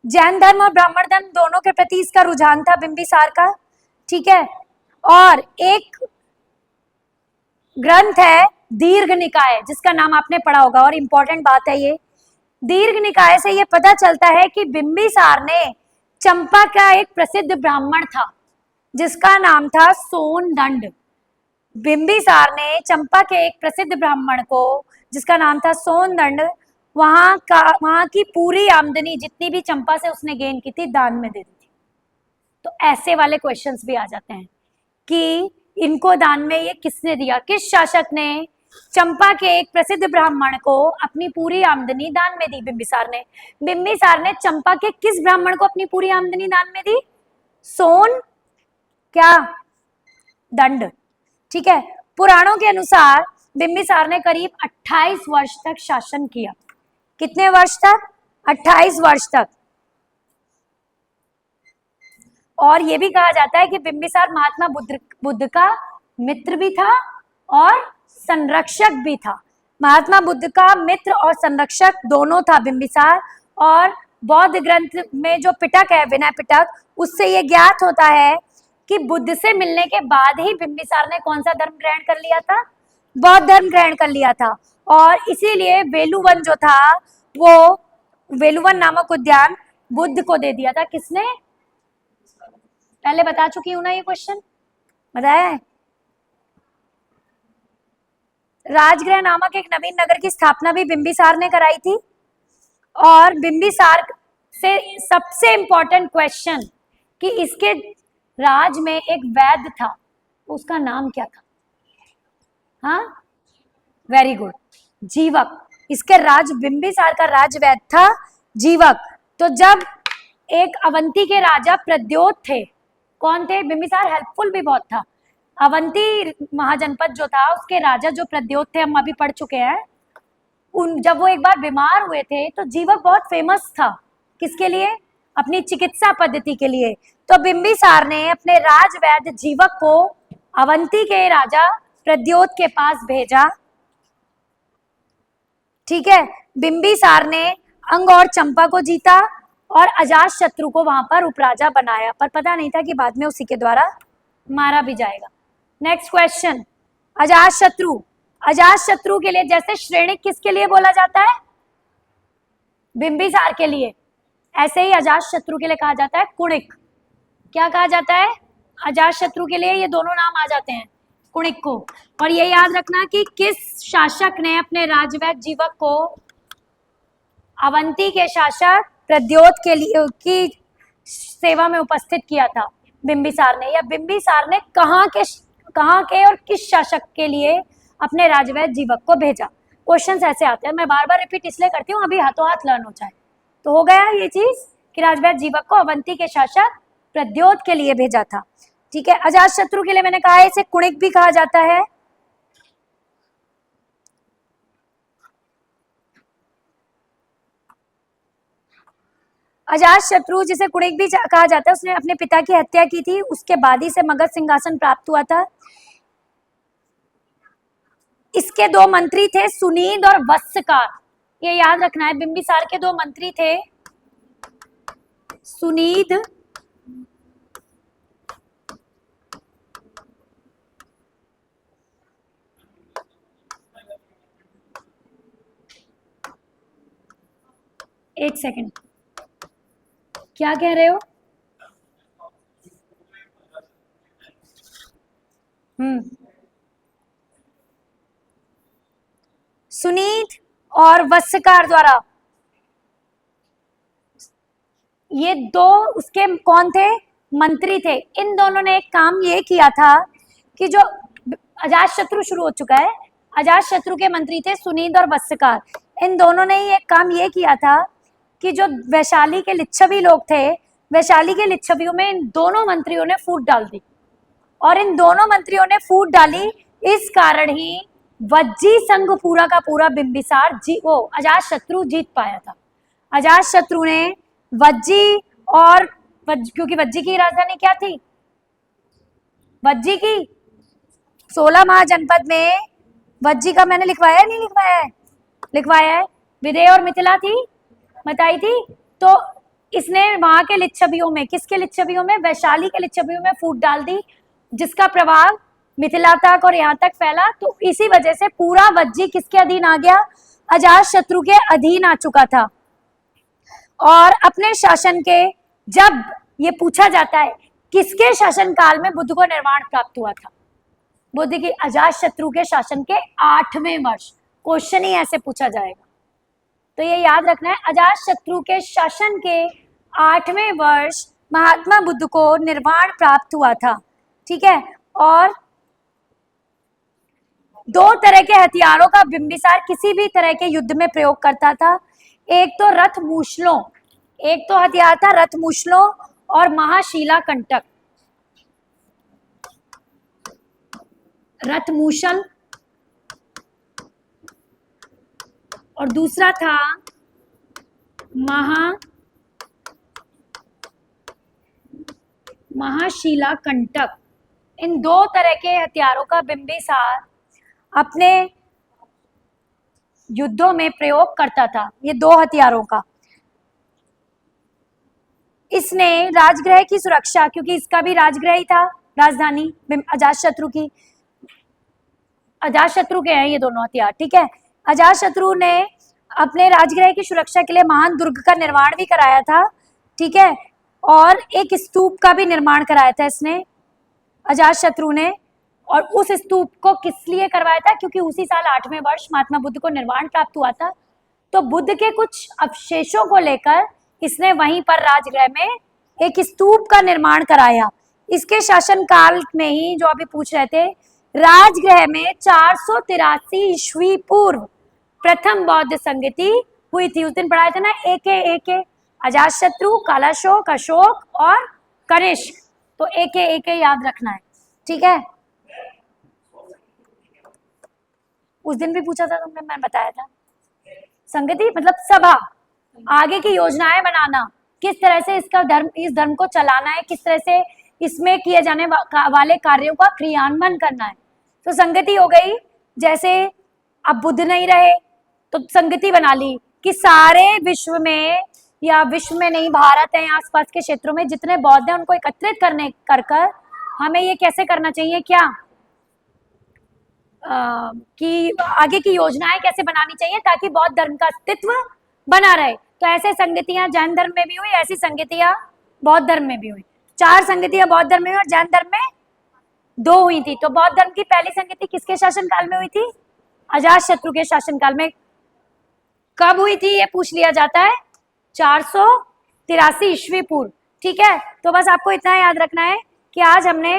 जैन धर्म और ब्राह्मण धर्म दोनों के प्रति इसका रुझान था बिंबिसार का, ठीक है। और एक ग्रंथ है दीर्घ निकाय, जिसका नाम आपने पढ़ा होगा, और इंपॉर्टेंट बात है ये, दीर्घ निकाय से ये पता चलता है कि बिंबिसार ने चंपा का एक प्रसिद्ध ब्राह्मण था जिसका नाम था सोनदंड। बिंबिसार ने चंपा के एक प्रसिद्ध ब्राह्मण को जिसका नाम था सोनदंड, वहां की पूरी आमदनी जितनी भी चंपा से उसने गेन की थी दान में दे दी थी। तो ऐसे वाले क्वेश्चंस भी आ जाते हैं कि इनको दान में ये किसने दिया, किस शासक ने चंपा के एक प्रसिद्ध ब्राह्मण को अपनी पूरी आमदनी दान में दी। बिंबिसार ने चंपा के किस ब्राह्मण को अपनी पूरी आमदनी दान में दी? सोन क्या दंड, ठीक है। पुराणों के अनुसार बिंबिसार ने करीब 28 वर्ष तक शासन किया। कितने वर्ष तक? 28 वर्ष तक। और ये भी कहा जाता है कि बिंबिसार महात्मा बुद्ध का मित्र भी था और संरक्षक भी था। महात्मा बुद्ध का मित्र और संरक्षक दोनों था बिंबिसार। और बौद्ध ग्रंथ में जो पिटक है, विनय पिटक, उससे ये ज्ञात होता है कि बुद्ध से मिलने के बाद ही बिंबिसार ने कौन सा धर्म ग्रहण कर लिया था? बौद्ध धर्म ग्रहण कर लिया था। और इसीलिए वेलुवन जो था, वो वेलुवन नामक उद्यान बुद्ध को दे दिया था। किसने? पहले बता चुकी हूं ना, ये क्वेश्चन बताया है। राजगृह नामक एक नवीन नगर की स्थापना भी बिंबिसार ने कराई थी। और बिंबिसार से सबसे इंपॉर्टेंट क्वेश्चन कि इसके राज में एक वैद्य था, उसका नाम क्या था? हाँ, वेरी गुड, जीवक। इसके बिंबिसार का राज वैद्य था जीवक। तो जब एक अवंती के राजा प्रद्योत थे, कौन थे? बिंबिसार हेल्पफुल भी बहुत था। अवंती महाजनपद जो था, उसके राजा जो प्रद्योत थे, हम अभी पढ़ चुके हैं। जब वो एक बार बीमार हुए थे तो जीवक बहुत फेमस था। किसके लिए? अपनी चिकित्सा पद्धति के लिए। तो बिंबिसार ने अपने राजवैद्य जीवक को अवंती के राजा प्रद्योत के पास भेजा। ठीक है, बिंबिसार ने अंग और चंपा को जीता और अजात शत्रु को वहां पर उपराजा बनाया, पर पता नहीं था कि बाद में उसी के द्वारा मारा भी जाएगा। नेक्स्ट क्वेश्चन, अजात शत्रु। अजात शत्रु के लिए जैसे श्रेणिक किसके लिए बोला जाता है? बिंबिसार के लिए, ऐसे ही अजात शत्रु के लिए कहा जाता है कुणिक। क्या कहा जाता है? अजात शत्रु के लिए ये दोनों नाम आ जाते हैं, कुणिक को। और ये याद रखना कि किस शासक ने अपने राजवैद्य जीवक को अवंती के शासक प्रद्योत के लिए की सेवा में उपस्थित किया था? बिंबिसार ने। या बिंबिसार ने कहाँ के और किस शासक के लिए अपने राजवैद्य जीवक को भेजा? क्वेश्चंस ऐसे आते हैं, मैं बार बार रिपीट इसलिए करती हूँ अभी हाथों हाथ लर्न हो जाए। तो हो गया ये चीज कि राजवैद्य जीवक को अवंती के शासक प्रद्योत के लिए भेजा था। ठीक है, अजात शत्रु के लिए मैंने कहा है इसे कुणिक भी कहा जाता है। अजात शत्रु जिसे कुणिक भी कहा जाता है, उसने अपने पिता की हत्या की थी, उसके बाद ही से मगध सिंहासन प्राप्त हुआ था। इसके दो मंत्री थे, सुनीद और वत्सकार। ये याद रखना है, बिंबिसार के दो मंत्री थे, सुनीद एक सेकंड, क्या कह रहे हो? सुनीत और वत्सकार द्वारा, ये दो उसके कौन थे? मंत्री थे। इन दोनों ने एक काम ये किया था कि जो अजात शत्रु शुरू हो चुका है, अजात शत्रु के मंत्री थे सुनीद और वत्सकार। इन दोनों ने ही एक काम ये किया था कि जो वैशाली के लिच्छवी लोग थे, वैशाली के लिच्छवियों में इन दोनों मंत्रियों ने फूट डाल दी। और इन दोनों मंत्रियों ने फूट डाली, इस कारण ही वज्जी संघ पूरा का पूरा बिंबिसार अजात शत्रु जीत पाया था। अजात शत्रु ने वज्जी और क्योंकि वज्जी की राजधानी क्या थी? वज्जी की 16 महाजनपद में वज्जी का मैंने लिखवाया नहीं लिखवाया है? लिखवाया है। विदेह और मिथिला थी, बताई थी। तो इसने वहां के लिच्छवियों में, किसके लिच्छवियों में? वैशाली के लिच्छवियों में फूट डाल दी, जिसका प्रभाव मिथिला तक और यहाँ तक फैला। तो इसी वजह से पूरा वज्जी किसके अधीन आ गया? अजात शत्रु के अधीन आ चुका था। और अपने शासन के, जब ये पूछा जाता है किसके शासन काल में बुद्ध को निर्वाण प्राप्त हुआ था? बुद्ध की अजात शत्रु के शासन के 8वें वर्ष। क्वेश्चन ही ऐसे पूछा जाएगा, तो ये याद रखना है, अजात शत्रु के शासन के 8वें वर्ष महात्मा बुद्ध को निर्वाण प्राप्त हुआ था। ठीक है, और दो तरह के हथियारों का बिंबिसार किसी भी तरह के युद्ध में प्रयोग करता था। एक तो रथ मूसलों, एक तो हथियार था रथ मूसलों और महाशिला कंटक। रथ मूसल और दूसरा था महाशिला कंटक। इन दो तरह के हथियारों का बिंबिसार अपने युद्धों में प्रयोग करता था, ये दो हथियारों का। इसने राजगृह की सुरक्षा, क्योंकि इसका भी राजगृह ही था, राजधानी अजात शत्रु की, अजात शत्रु के हैं ये दोनों हथियार। ठीक है, अजात शत्रु ने अपने राजगृह की सुरक्षा के लिए महान दुर्ग का निर्माण भी कराया था। ठीक है, और एक स्तूप का भी निर्माण कराया था इसने, अजात शत्रु ने। और उस स्तूप को किस लिए करवाया था? क्योंकि उसी साल 8वें वर्ष महात्मा बुद्ध को निर्वाण प्राप्त हुआ था। तो बुद्ध के कुछ अवशेषों को लेकर इसने वहीं पर राजगृह में एक स्तूप का निर्माण कराया। इसके शासन काल में ही, जो अभी पूछ रहे थे, राजगृह में 483 ईस्वी पूर्व प्रथम बौद्ध संगति हुई थी। उस दिन पढ़ाए थे ना, एके अजात शत्रु, कालाशोक, अशोक और कनिष्क। तो एके याद रखना है। ठीक है, उस दिन भी पूछा था तुमने, मैं बताया था। संगति मतलब सभा, आगे की योजनाएं बनाना, किस तरह से इसका धर्म, इस धर्म को चलाना है, किस तरह से इसमें किए जाने वाले कार्यों का क्रियान्वयन करना है। तो संगति हो गई, जैसे अब बुद्ध नहीं रहे तो संगति बना ली कि सारे विश्व में, या विश्व में नहीं, भारत है आसपास के क्षेत्रों में जितने बौद्ध हैं उनको एकत्रित करने कर हमें ये कैसे करना चाहिए, क्या कि आगे की योजनाएं कैसे बनानी चाहिए ताकि बौद्ध धर्म का अस्तित्व बना रहे। तो ऐसे संगतियां जैन धर्म में भी हुई, ऐसी संगतियां बौद्ध धर्म में भी हुई। 4 संगतियां बौद्ध धर्म में हुई और जैन धर्म में 2 हुई थी। तो बौद्ध धर्म की पहली संगति किसके शासन काल में हुई थी? अजातशत्रु के शासन काल में। कब हुई थी ये पूछ लिया जाता है, 483 ईस्वी पूर्व। ठीक है, तो बस आपको इतना याद रखना है कि आज हमने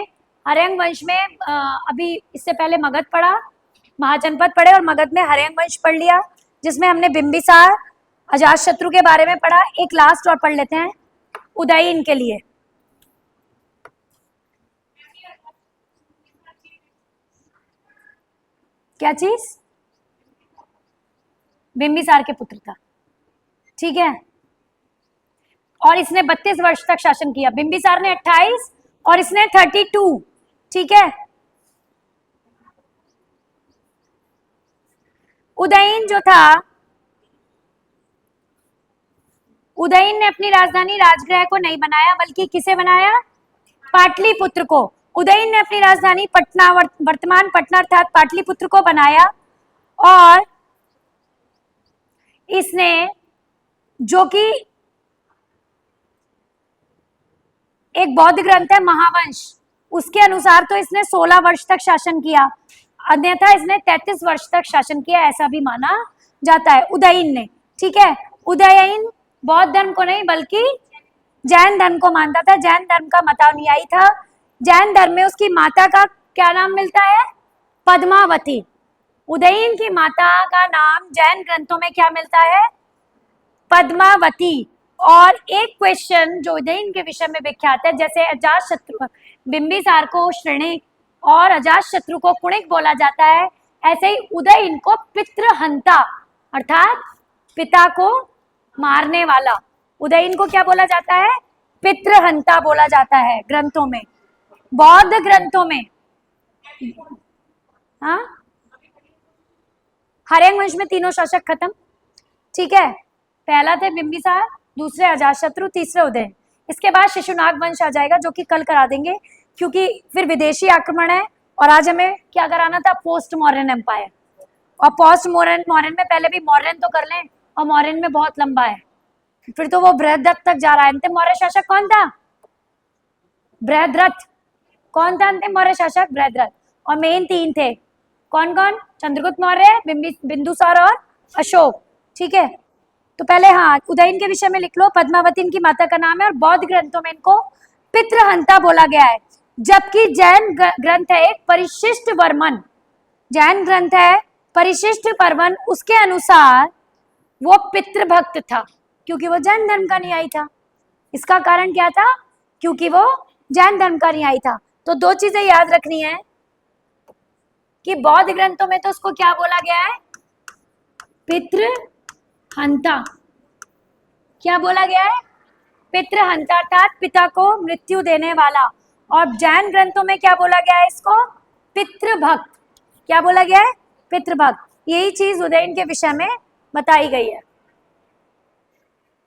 हर्यंग वंश में अभी इससे पहले मगध पढ़ा, महाजनपद पढ़े और मगध में हर्यंग वंश पढ़ लिया, जिसमें हमने बिंबिसार, अजातशत्रु के बारे में पढ़ा। एक लास्ट और पढ़ लेते हैं उदयीन के लिए। क्या चीज? बिंबिसार के पुत्र था। ठीक है, और इसने 32 वर्ष तक शासन किया। बिंबिसार ने 28 और इसने 32। ठीक है, उदयीन जो था, उदयीन ने अपनी राजधानी राजगृह को नहीं बनाया, बल्कि किसे बनाया? पाटलिपुत्र को। उदयीन ने अपनी राजधानी पटना, वर्तमान पटना अर्थात पाटलिपुत्र को बनाया, और इसने, जो कि एक बौद्ध ग्रंथ है महावंश, उसके अनुसार तो इसने 16 वर्ष तक शासन किया, अन्यथा इसने 33 वर्ष तक शासन किया, ऐसा भी माना जाता है उदयीन ने। ठीक है, उदयीन बौद्ध धर्म को नहीं बल्कि जैन धर्म को मानता था, जैन धर्म का मतानुयायी था। जैन धर्म में उसकी माता का क्या नाम मिलता है? पद्मावती। उदयीन की माता का नाम जैन ग्रंथों में क्या मिलता है? पद्मावती। और एक क्वेश्चन जो उदयीन के विषय में विख्यात है, जैसे अजातशत्रु, बिंबिसार को श्रेणिक और अजातशत्रु को कुणिक बोला जाता है, ऐसे ही उदयीन को पितृहंता अर्थात पिता को मारने वाला, उदयीन को क्या बोला जाता है? पितृहंता बोला जाता है ग्रंथों में, बौद्ध ग्रंथों में। हाँ, हर्यंग वंश में 3 शासक खत्म। ठीक है, पहला थे बिंबिसार, दूसरे अजातशत्रु, तीसरे उदयीन। इसके बाद शिशुनाग वंश आ जाएगा, जो कि कल करा देंगे क्योंकि फिर विदेशी आक्रमण है, और आज हमें क्या कराना था? Post modern empire. और पोस्ट मॉडर्न में पहले भी मौर्यन तो कर लें, और मौर्यन में बहुत लंबा है, फिर तो वो बृहद्रथ तक जा रहा है। अंतिम मौर्य शासक कौन था? बृहद्रथ। कौन था अंतिम मौर्य शासक? बृहद्रथ। और मेन 3 थे, कौन कौन? चंद्रगुप्त मौर्य, बिंदुसार और अशोक। ठीक है, तो पहले हाँ उदयीन के विषय में लिख लो, पद्मावती इनकी माता का नाम है, और बौद्ध ग्रंथों में इनको पितृहंता बोला गया है। जबकि जैन ग्रंथ है एक परिशिष्ट वर्मन, जैन ग्रंथ है परिशिष्ट वर्मन, उसके अनुसार वो पितृभक्त था, क्योंकि वो जैन धर्म का अनुयायी था। इसका कारण क्या था? क्योंकि वो जैन धर्म का अनुयायी था। तो 2 चीजें याद रखनी है कि बौद्ध ग्रंथों में तो उसको क्या बोला गया है? पितृहंता। क्या बोला गया है? पितृहंता अर्थात पिता को मृत्यु देने वाला। और जैन ग्रंथों में क्या बोला गया है इसको? पितृभक्त। क्या बोला गया है? पितृभक्त। यही चीज उदयीन के विषय में बताई गई है।